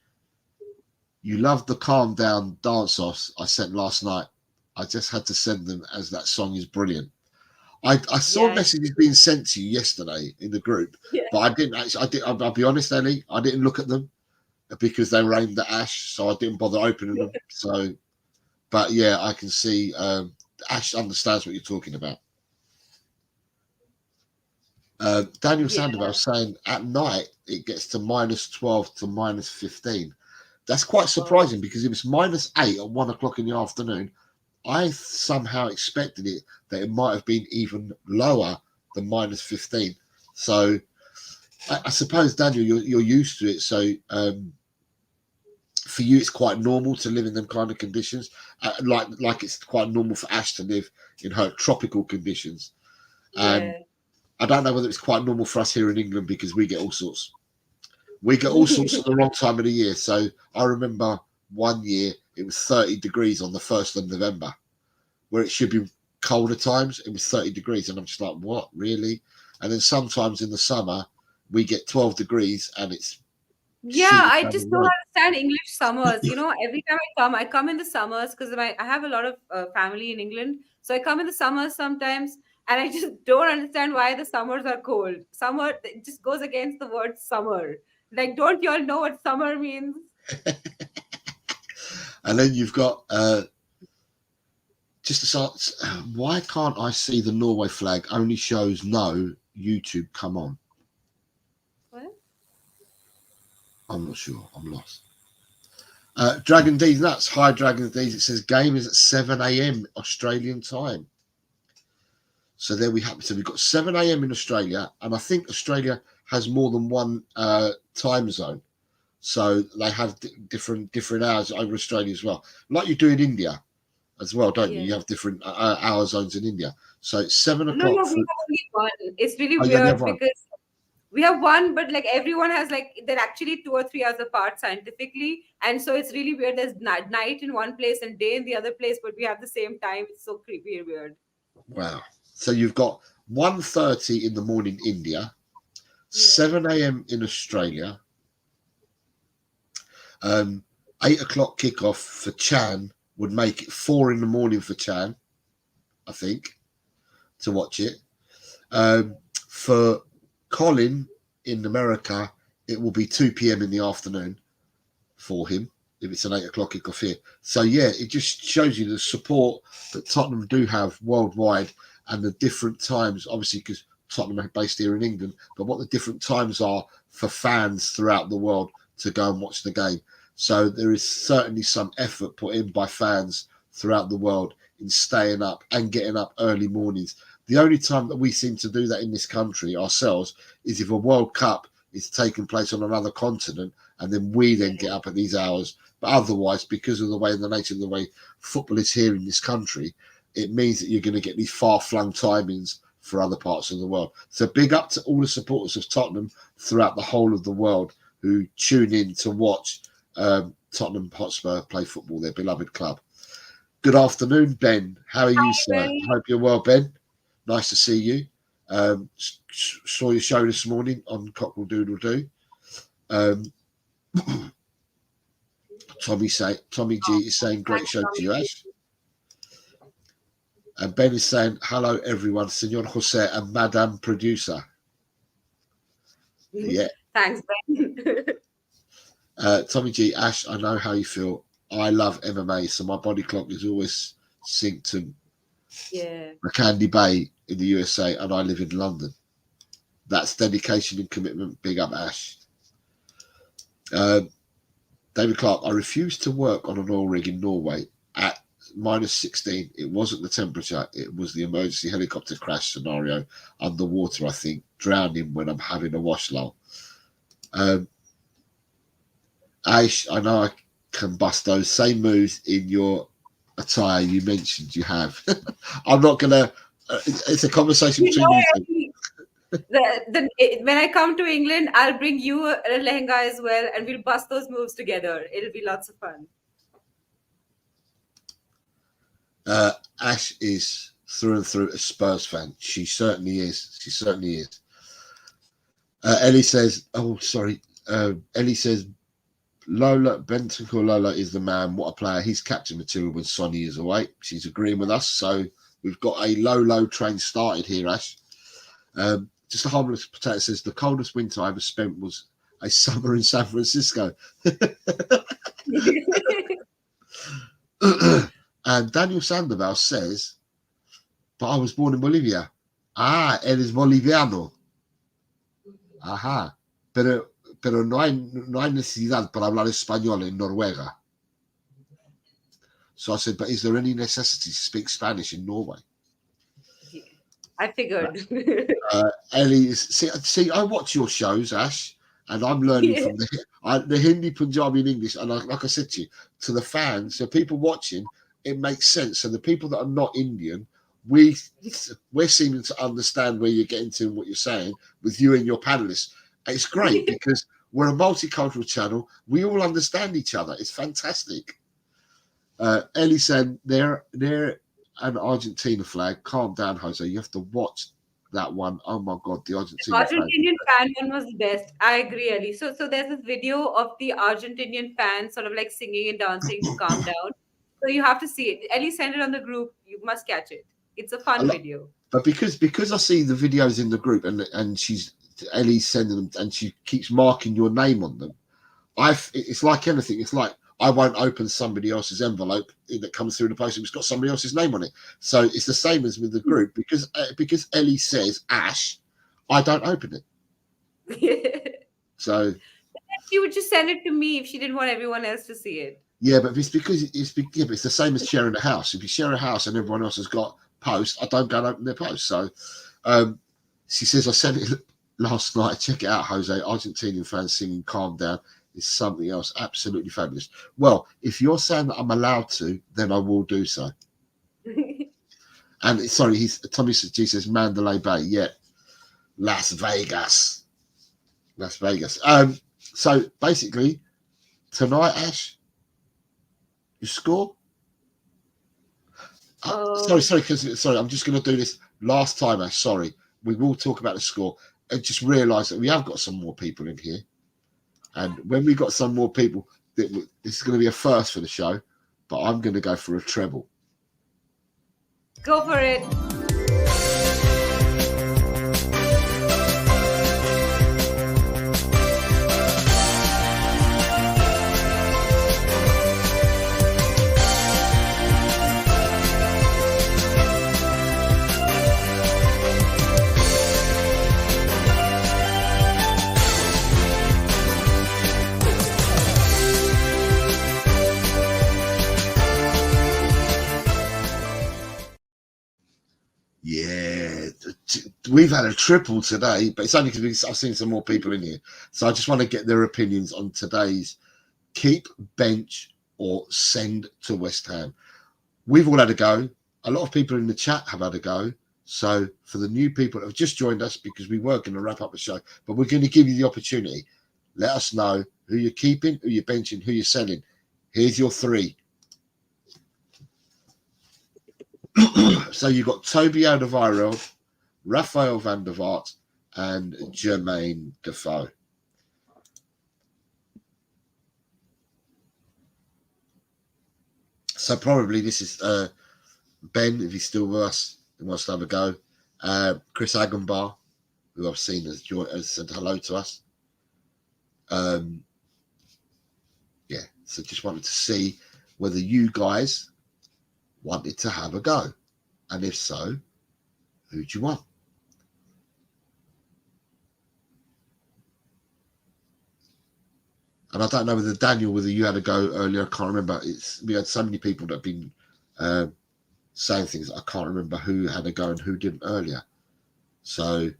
you love the calm down dance offs I sent last night. I just had to send them as that song is brilliant. I saw Yes. messages being sent to you yesterday in the group, Yeah. but I didn't actually. I'll be honest, Ellie. I didn't look at them because they were aimed at Ash, so I didn't bother opening them. So, but yeah, I can see Ash understands what you're talking about. Daniel Yeah. Sandoval saying at night it gets to -12 to -15. That's quite Wow. surprising because it was -8 at 1 o'clock in the afternoon. I somehow expected it that it might have been even lower than -15. So I suppose, Daniel, you're used to it. So for you, it's quite normal to live in them kind of conditions. Like it's quite normal for Ash to live in her tropical conditions. And Yeah. I don't know whether it's quite normal for us here in England because we get all sorts. We get all sorts at the wrong time of the year. So I remember one year it was 30 degrees on the 1st of November, where it should be colder times. It was 30 degrees. And I'm just like, what, really? And then sometimes in the summer, we get 12 degrees and it's Yeah, shooting I down just the don't rain. understand English summers. Every time I come in the summers because I have a lot of family in England. So I come in the summers sometimes, and I just don't understand why the summers are cold. Summer, it just goes against the word summer. Like, don't you all know what summer means? And then you've got just to start. Why can't I see the Norway flag? Only shows no YouTube. Come on. What? I'm not sure. I'm lost. Dragon D's nuts. Hi, Dragon D's. It says game is at 7 a.m. Australian time. So there we have. So we've got 7 a.m. in Australia, and I think Australia has more than one time zone. So they have different hours over Australia as well, like you do in India as well, don't you? Yeah. You have different hour zones in India. So it's 7 No, o'clock no, for. we have only one. It's really Oh, you only have weird one. because we have one, but like everyone has like they're actually 2 or 3 hours apart scientifically, and so it's really weird. There's night in one place and day in the other place, but we have the same time. It's so creepy and weird. Wow. So you've got 1:30 in the morning India, Yeah. 7 a.m. in Australia, 8 o'clock kickoff for Chan would make it 4 in the morning for Chan, I think, to watch it. For Colin in America, it will be 2 p.m. in the afternoon for him if it's an 8 o'clock kickoff here. So yeah, it just shows you the support that Tottenham do have worldwide and the different times, obviously because Tottenham are based here in England, but what the different times are for fans throughout the world to go and watch the game. So there is certainly some effort put in by fans throughout the world in staying up and getting up early mornings. The only time that we seem to do that in this country ourselves is if a World Cup is taking place on another continent, and then we then get up at these hours. But otherwise, because of the nature of the way football is here in this country, it means that you're going to get these far-flung timings for other parts of the world. So big up to all the supporters of Tottenham throughout the whole of the world who tune in to watch Tottenham Hotspur play football, their beloved club. Good afternoon, Ben. How are you, sir? Ben. I hope you're well, Ben. Nice to see you. Saw your show this morning on Cockerel Doodle Doo. Tommy G is saying great show to you, Ash. And Ben is saying hello everyone, Senor Jose and Madame Producer. Yeah. Thanks, Ben. Tommy G, Ash, I know how you feel. I love MMA, so my body clock is always synced to Candy Bay in the USA, and I live in London. That's dedication and commitment. Big up, Ash. David Clark, I refused to work on an oil rig in Norway at -16. It wasn't the temperature, it was the emergency helicopter crash scenario underwater, I think, drowning when I'm having a wash lull. Ash, I know I can bust those same moves in your attire you mentioned you have. I'm not going to, it's a conversation between you. When I come to England, I'll bring you a lehenga as well, and we'll bust those moves together. It'll be lots of fun. Ash is through and through a Spurs fan. She certainly is. She certainly is. Ellie says, Ellie says, Lola, Bentancur Lola is the man. What a player. He's captain material when Sonny is away. She's agreeing with us. So we've got a low train started here, Ash. Just a harmless potato says, the coldest winter I ever spent was a summer in San Francisco. And Daniel Sandoval says, but I was born in Bolivia. Ah, él es boliviano. Ajá. Pero no hay necesidad para hablar español in Noruega. So I said, but is there any necessity to speak Spanish in Norway? I figured. Ellie, see, I watch your shows, Ash, and I'm learning from the Hindi, Punjabi, and English. And like I said to you, to the fans, so people watching, it makes sense. So the people that are not Indian, we're seeming to understand where you're getting to and what you're saying with you and your panelists. It's great because we're a multicultural channel. We all understand each other. It's fantastic. Ellie said, they're an Argentina flag. Calm down, Jose. You have to watch that one. Oh my God, the Argentinian fan one was the best. I agree, Ellie. So there's this video of the Argentinian fans sort of like singing and dancing to calm down. So you have to see it. Ellie sent it on the group. You must catch it. It's a fun video. But because I see the videos in the group and Ellie's sending them and she keeps marking your name on them, it's like anything. It's like I won't open somebody else's envelope that comes through the post. It's got somebody else's name on it. So it's the same as with the group because Ellie says Ash, I don't open it. So she would just send it to me if she didn't want everyone else to see it. Yeah, but it's because it's the same as sharing a house. If you share a house and everyone else has got posts, I don't go and open their posts. So she says, I sent it last night. Check it out, Jose. Argentinian fans singing Calm Down is something else. Absolutely fabulous. Well, if you're saying that I'm allowed to, then I will do so. And sorry, Tommy G says Mandalay Bay. Yeah. Las Vegas. So basically, tonight, Ash, you score? Sorry, I'm just going to do this last time, Ash. Sorry. We will talk about the score. And just realise that we have got some more people in here. And when we got some more people, this is going to be a first for the show, but I'm going to go for a treble. Go for it. We've had a triple today, but it's only because I've seen some more people in here. So I just want to get their opinions on today's keep, bench, or send to West Ham. We've all had a go. A lot of people in the chat have had a go. So for the new people that have just joined us, because we were going to wrap up the show, but we're going to give you the opportunity. Let us know who you're keeping, who you're benching, who you're selling. Here's your three. So you've got Toby Alderweireld, Rafael van der Vaart, and Jermaine Defoe. So probably this is Ben, if he's still with us, he wants to have a go. Chris Agenbar, who I've seen has said hello to us. Yeah, so just wanted to see whether you guys wanted to have a go. And if so, who do you want? And I don't know whether Daniel, whether you had a go earlier. I can't remember. We had so many people that have been saying things. I can't remember who had a go and who didn't earlier. So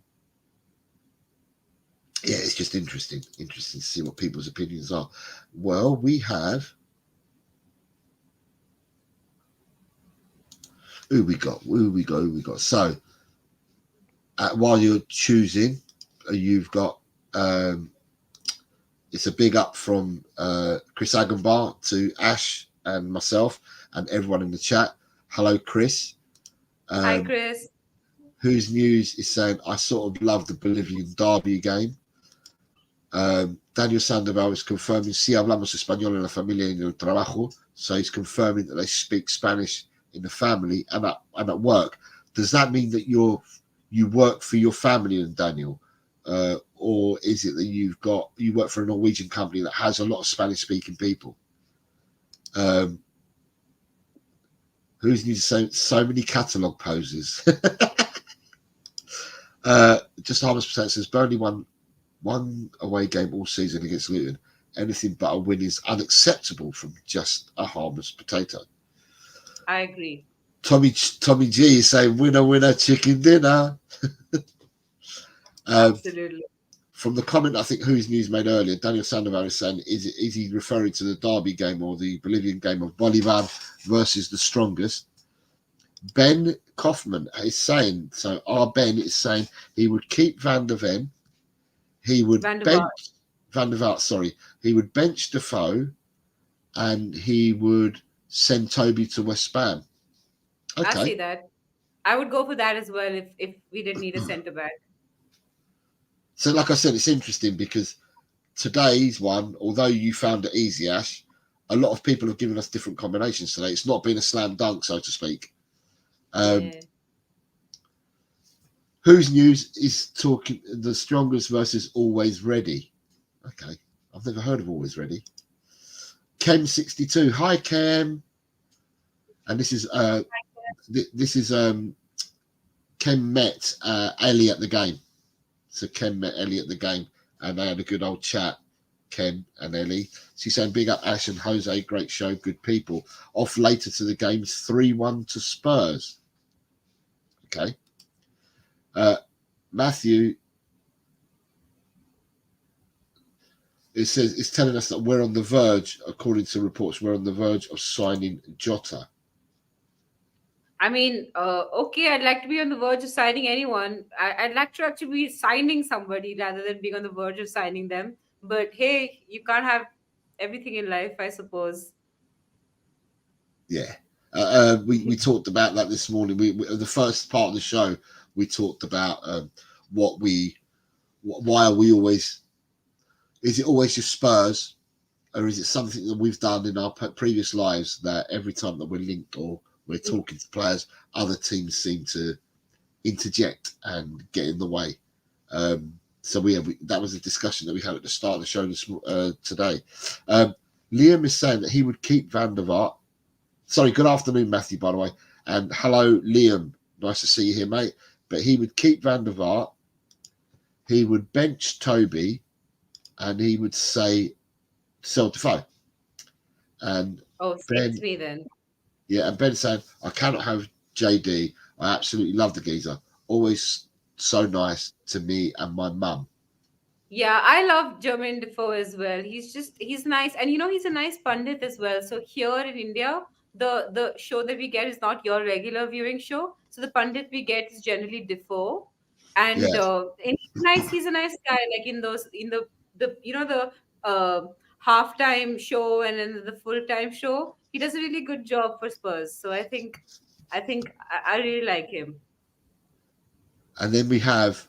yeah, it's just interesting to see what people's opinions are. Well, we have. Who we got? So while you're choosing, you've got. It's a big up from Chris Agenbar to Ash and myself and everyone in the chat. Hello, Chris. Hi, Chris. Whose News is saying, I sort of love the Bolivian derby game. Daniel Sandoval is confirming, sí hablamos español en la familia y en el trabajo. So he's confirming that they speak Spanish in the family and at work. Does that mean that you work for your family and Daniel? Or is it that you work for a Norwegian company that has a lot of Spanish speaking people? Who's News so many catalogue poses? Just harmless percent says Burnley won one away game all season against Luton. Anything but a win is unacceptable from just a harmless potato. I agree. Tommy G is saying winner, winner, chicken dinner. Absolutely. From the comment I think Who's News made earlier, Daniel Sandoval is saying, is he referring to the derby game or the Bolivian game of Bolivar versus the strongest? Ben Kaufman is saying, so our Ben is saying he would keep Van der Ven, he would bench Van der Vaart, sorry, he would bench Defoe, and he would send Toby to West Ham. Okay. I see that. I would go for that as well if we didn't need a centre back. So, like I said, it's interesting because today's one, although you found it easy, Ash, a lot of people have given us different combinations today. It's not been a slam dunk, so to speak. Whose News is talking the strongest versus Always Ready. Okay, I've never heard of Always Ready. Kem62, hi Kem, and this is Kem met Ellie at the game. So Ken met Ellie at the game and they had a good old chat, Ken and Ellie. She's saying big up Ash and Jose, great show, good people. Off later to the games, 3-1 to Spurs. Okay. Matthew, it's telling us that we're on the verge, according to reports, we're on the verge of signing Jota. I mean, okay, I'd like to be on the verge of signing anyone. I'd like to actually be signing somebody rather than being on the verge of signing them. But hey, you can't have everything in life, I suppose. Yeah. We talked about that this morning. We the first part of the show, we talked about why are we always, is it always just Spurs, or is it something that we've done in our previous lives that every time that we're linked or we're talking to players, other teams seem to interject and get in the way. So that was a discussion that we had at the start of the show today. Liam is saying that he would keep Van der Vaart. Sorry, good afternoon, Matthew, by the way. And hello, Liam. Nice to see you here, mate. But he would keep Van der Vaart. He would bench Toby. And he would say, sell Defoe. And it's me then. Yeah, and Ben saying, I cannot have JD. I absolutely love the geezer. Always so nice to me and my mum. Yeah, I love Jermaine Defoe as well. He's nice, and he's a nice pundit as well. So here in India, the show that we get is not your regular viewing show. So the pundit we get is generally Defoe, Yeah, and he's nice. He's a nice guy. Like the halftime show and then the full time show, he does a really good job for Spurs. So I really like him. and then we have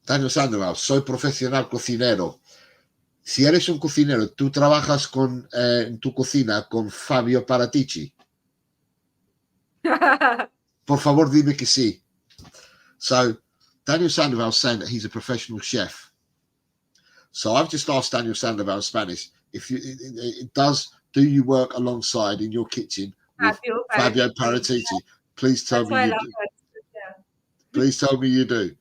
Daniel Sandoval. Soy profesional cocinero. Si eres un cocinero, tú trabajas en tu cocina con Fabio Paratici. Por favor, dime que sí. So Daniel Sandoval saying that he's a professional chef. So I've just asked Daniel Sandoval in Spanish if do you work alongside in your kitchen with Fabio Paratici? Please tell me you do. Yeah. Please tell me you do.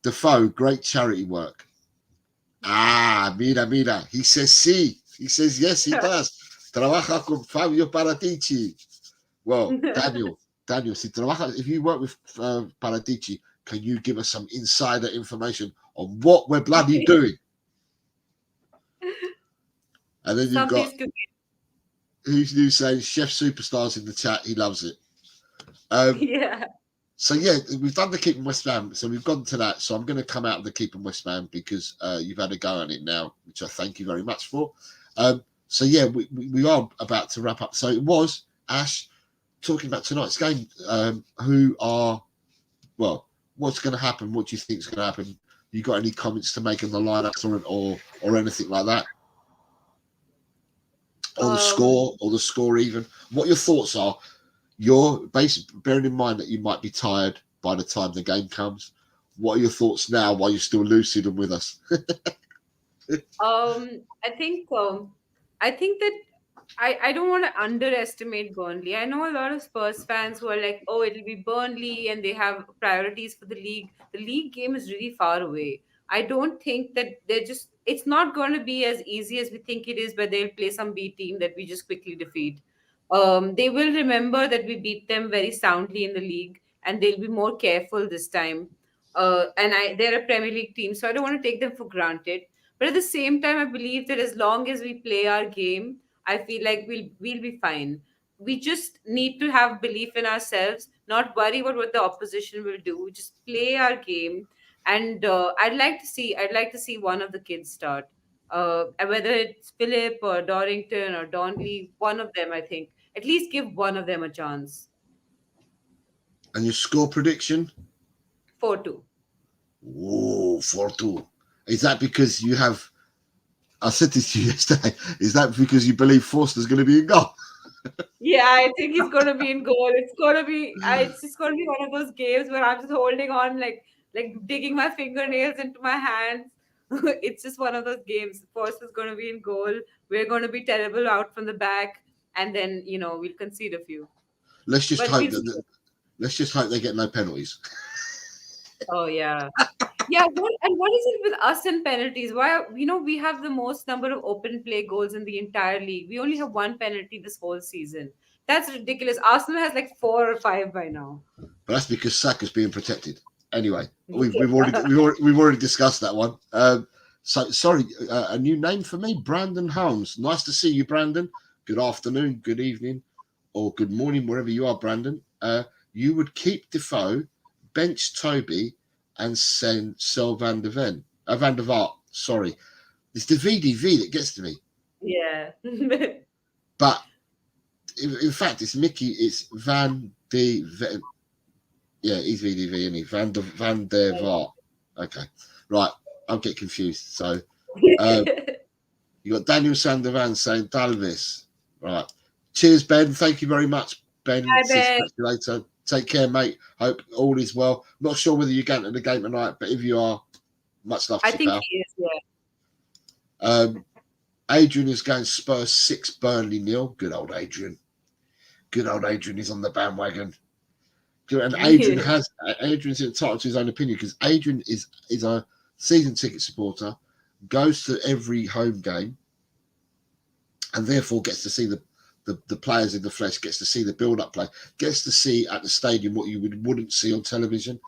Defoe, great charity work. Mira. He says sí. He says yes, he does. Trabaja con Fabio Paratici. Well, Daniel, if you work with Paratici, can you give us some insider information on what we're bloody doing? And then you've got who's new saying Chef Superstars in the chat. He loves it. Yeah. So yeah, we've done the Keeping West Ham. So we've gone to that. So I'm going to come out of the Keeping West Ham because you've had a go at it now, which I thank you very much for. So yeah, we are about to wrap up. So it was Ash talking about tonight's game. What's going to happen? What do you think is going to happen? You got any comments to make on the lineups or anything like that? Or the score even? What your thoughts are? You're basically bearing in mind that you might be tired by the time the game comes. What are your thoughts now while you're still lucid and with us? I think that I don't want to underestimate Burnley. I know a lot of Spurs fans who are like, oh, it'll be Burnley and they have priorities for the league. The league game is really far away. I don't think that it's not going to be as easy as we think it is, where they'll play some B team that we just quickly defeat. They will remember that we beat them very soundly in the league, and they'll be more careful this time. They're a Premier League team, so I don't want to take them for granted. But at the same time, I believe that as long as we play our game, I feel like we'll be fine. We just need to have belief in ourselves, not worry about what the opposition will do. Just play our game, and I'd like to see one of the kids start. Whether it's Philip or Dorrington or Donnelly, one of them, I think. At least give one of them a chance. And your score prediction? 4-2. Whoa, 4-2. Is that because you have? I said this to you yesterday. Is that because you believe Forster's going to be in goal? Yeah, I think he's going to be in goal. It's just going to be one of those games where I'm just holding on, like digging my fingernails into my hands. It's just one of those games. First is going to be in goal. We're going to be terrible out from the back, and then we'll concede a few. Let's just But hope they get no penalties. Oh yeah. Yeah, what is it with us and penalties? Why, we have the most number of open play goals in the entire league. We only have one penalty this whole season. That's ridiculous. Arsenal has like 4 or 5 by now. But that's because Saka's being protected. Anyway, we've already discussed that one. So sorry, a new name for me, Brandon Holmes. Nice to see you, Brandon. Good afternoon, good evening, or good morning, wherever you are, Brandon. You would keep Defoe, bench Toby, and sell Van der Vaart. Sorry, it's the VDV that gets to me. Yeah. But in fact, it's Mickey. It's Van de Ven. Yeah, he's VDV, isn't he? Van der Vaart. Okay, right. I'll get confused. So you got Daniel Sandovan saying Dalvis. Right. Cheers, Ben. Thank you very much, Ben. Hi, Ben. See you later. Take care, mate. Hope all is well. Not sure whether you're going to the game tonight, but if you are, much love to you, I think pal. he is, yeah. Adrian is going Spurs 6, Burnley 0. Good old Adrian. Good old Adrian is on the bandwagon. And Adrian's entitled to his own opinion because Adrian is a season ticket supporter, goes to every home game, and therefore gets to see the players in the flesh, gets to see the build-up play, gets to see at the stadium what you wouldn't see on television.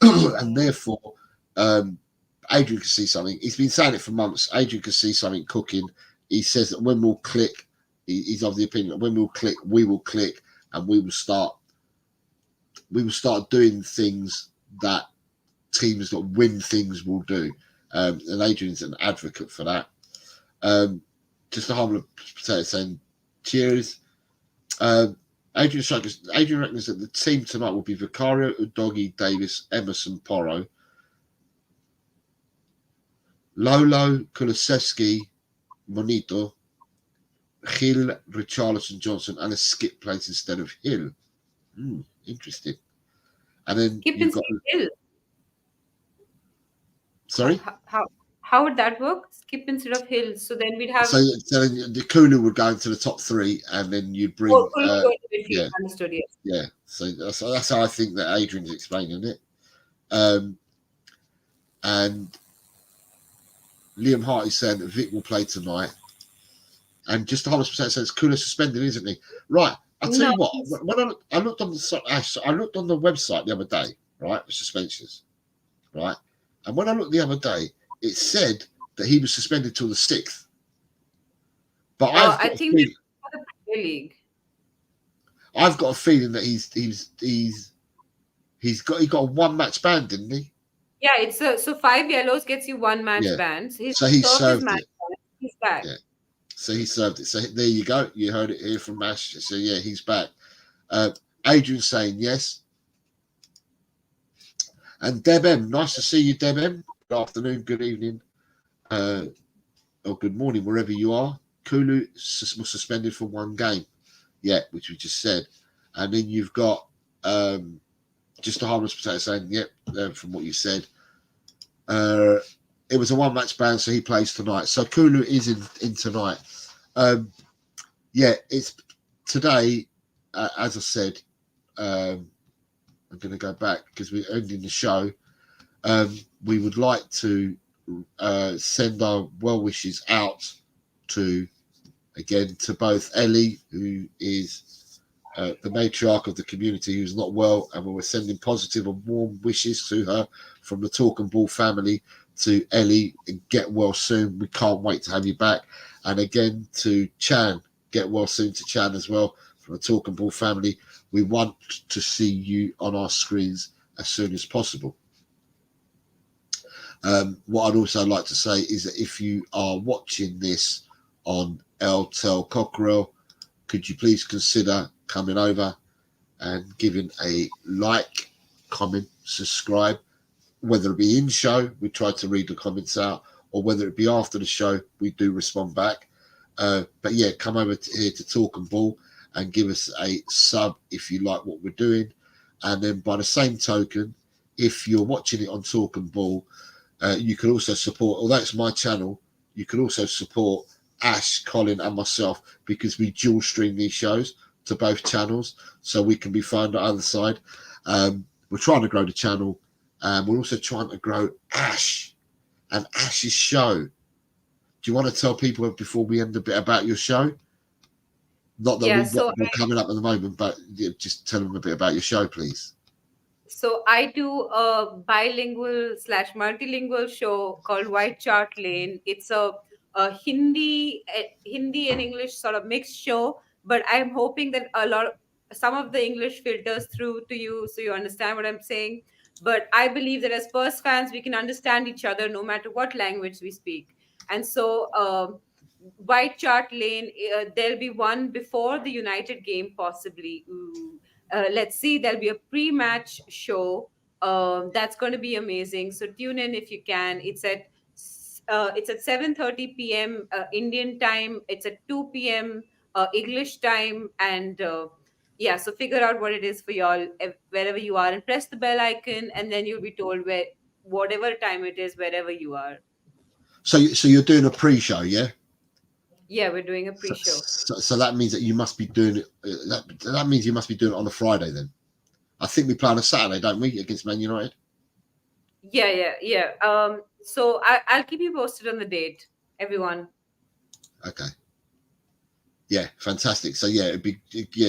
and therefore Adrian can see something. He's been saying it for months. Adrian can see something cooking. He says that when we'll click, he's of the opinion that when we'll click, we will click, and we will start doing things that teams that win things will do. And Adrian's an advocate for that. Just a humble potato saying, cheers. Adrian reckons that the team tonight will be Vicario, Udogi, Davis, Emerson, Porro, Lolo, Kulusevski, Monito, Hill, Richarlison, Johnson, and a skip place instead of Hill. Interesting. And then you've got Hill. Sorry? How would that work? Skip instead of Hill. So then we'd have. So the Kulu would go into the top three, and then you'd bring. Yeah. Understood. Yes. Yeah. So that's how I think that Adrian's explaining it. And Liam Hart is saying that Vic will play tonight. And just 100% says Kula suspended, isn't he? Right. I'll tell you what. When I looked on the website the other day, right, the suspensions, right, and when I looked the other day, it said that he was suspended till the 6th. But I think for the Premier League. I've got a feeling that he got a 1 match ban, didn't he? Yeah, it's so 5 yellows gets you 1 match ban. So he served it. Ban. He's back. Yeah. So he served it. So there you go. You heard it here from Mash. So yeah, he's back. Adrian's saying yes. And Deb M, nice to see you, Deb M. Good afternoon, good evening, or good morning, wherever you are. Kulu was suspended for 1 game. Yeah, which we just said. And then you've got just a harmless potato saying, yep, from what you said. It was a 1 match ban, so he plays tonight. So Kulu is in tonight. Yeah, it's today, as I said, I'm going to go back because we're ending the show. We would like to send our well wishes out to both Ellie, who is the matriarch of the community, who's not well, and we're sending positive and warm wishes to her from the Talk and Ball family. To Ellie, get well soon. We can't wait to have you back. And again to Chan, get well soon to Chan as well from the Talk and Ball family. We want to see you on our screens as soon as possible. What I'd also like to say is that if you are watching this on El Tel Cockerel, could you please consider coming over and giving a like, comment, subscribe, whether it be in show, we try to read the comments out, or whether it be after the show, we do respond back. But yeah, come over here to Talk and Ball and give us a sub if you like what we're doing. And then by the same token, if you're watching it on Talk and Ball, you can also support, although it's my channel, you can also support Ash, Colin and myself, because we dual stream these shows to both channels, so we can be found on the other side. We're trying to grow the channel. We're also trying to grow Ash and Ash's show. Do you want to tell people before we end a bit about your show? Not that we're coming up at the moment, but just tell them a bit about your show, please. So I do a bilingual / multilingual show called White Chart Lane. It's a Hindi and English sort of mixed show, but I'm hoping that some of the English filters through to you, so you understand what I'm saying. But I believe that as Spurs fans, we can understand each other no matter what language we speak. And so White Chart Lane, there'll be one before the United game, possibly. Let's see, there'll be a pre-match show. That's going to be amazing. So tune in if you can. It's at 7:30 p.m. Indian time. It's at 2 p.m. English time. And yeah, so figure out what it is for y'all wherever you are, and press the bell icon, and then you'll be told whatever time it is, wherever you are. So you're doing a pre-show, yeah? Yeah, we're doing a pre-show. So that means that you must be doing it. That means you must be doing it on a Friday then. I think we play on a Saturday, don't we, against Man United? Yeah. So I'll keep you posted on the date, everyone. Okay. Yeah, fantastic. So yeah,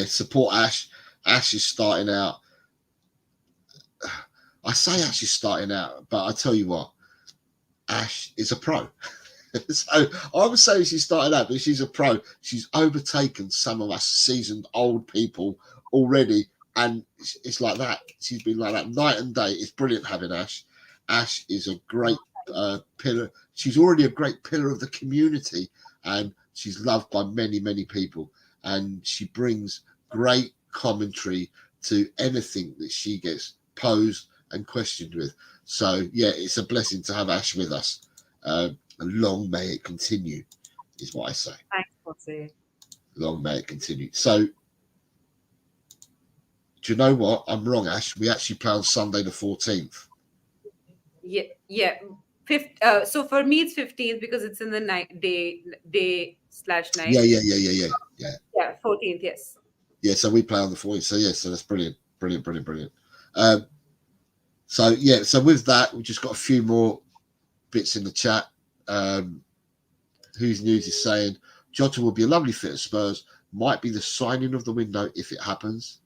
support Ash. Ash is starting out. I say Ash is starting out, but I tell you what, Ash is a pro. So I'm saying she's starting out, but she's a pro. She's overtaken some of us seasoned old people already, and it's like that. She's been like that night and day. It's brilliant having Ash. Ash is a great pillar. She's already a great pillar of the community, and she's loved by many, many people. And she brings great commentary to anything that she gets posed and questioned with. So yeah, it's a blessing to have Ash with us. And long may it continue, is what I say. Thanks, Jose. Long may it continue. So, do you know what? I'm wrong, Ash. We actually play on Sunday the 14th. Yeah. So for me, it's 15th because it's in the day/night. Yeah. Yeah, 14th, yes. Yeah, so we play on the 14th. So, yeah, so that's brilliant. Brilliant. So with that, we've just got a few more bits in the chat. Whose News is saying Jota will be a lovely fit at Spurs, might be the signing of the window if it happens.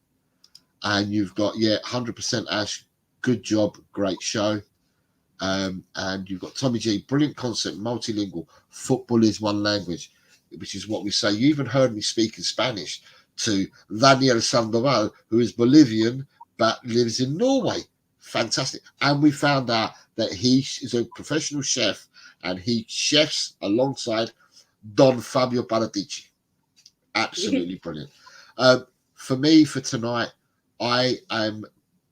And you've got 100% Ash, good job, great show. And you've got Tommy G, brilliant concept, multilingual, football is one language, which is what we say. You even heard me speak in Spanish to Daniel Sandoval, who is Bolivian but lives in Norway. Fantastic. And we found out that he is a professional chef and he chefs alongside Don Fabio Paratici. Absolutely brilliant. For me, for tonight, I am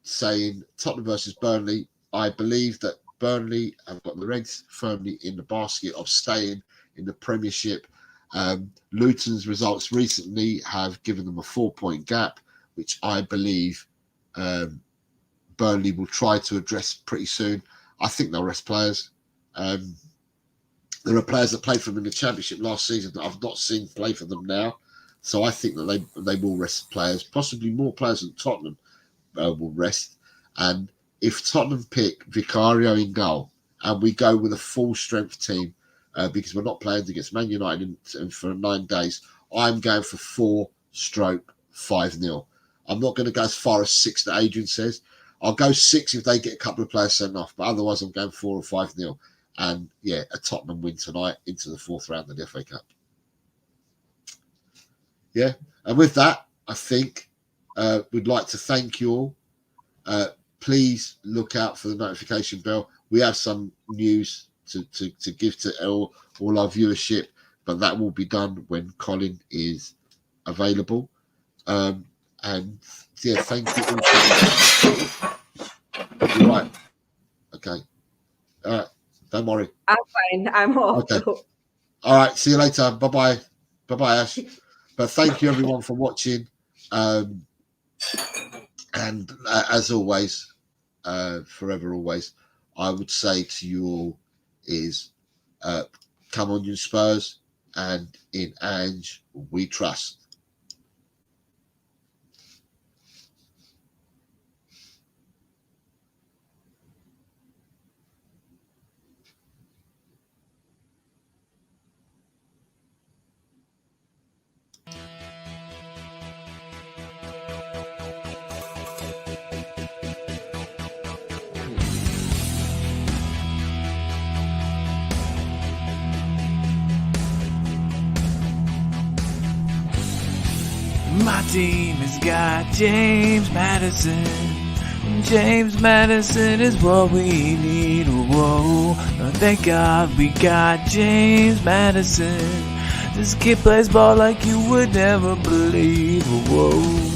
saying Tottenham versus Burnley. I believe that Burnley have got the Reds firmly in the basket of staying in the Premiership. Luton's results recently have given them a 4-point gap, which I believe Burnley will try to address pretty soon. I think they'll rest players. There are players that played for them in the Championship last season that I've not seen play for them now. So I think that they will rest players, possibly more players than Tottenham will rest. And if Tottenham pick Vicario in goal and we go with a full strength team, because we're not playing against Man United for 9 days, I'm going for 4/5-0. I'm not going to go as far as 6 that Adrian says. I'll go 6 if they get a couple of players sent off, but otherwise I'm going 4 or 5-0. And a Tottenham win tonight into the 4th round of the FA Cup. Yeah, and with that, I think we'd like to thank you all. Please look out for the notification bell. We have some news to give to all our viewership, but that will be done when Colin is available. And thank you all. You're right. Okay. All right. Don't worry. I'm fine. I'm off. Okay. All right. See you later. Bye-bye. Bye-bye, Ash. But thank you, everyone, for watching. And as always, forever always, I would say to you all is come on, you Spurs, and in Ange we trust. My team has got James Maddison. James Maddison is what we need. Whoa, thank God we got James Maddison. This kid plays ball like you would never believe. Whoa.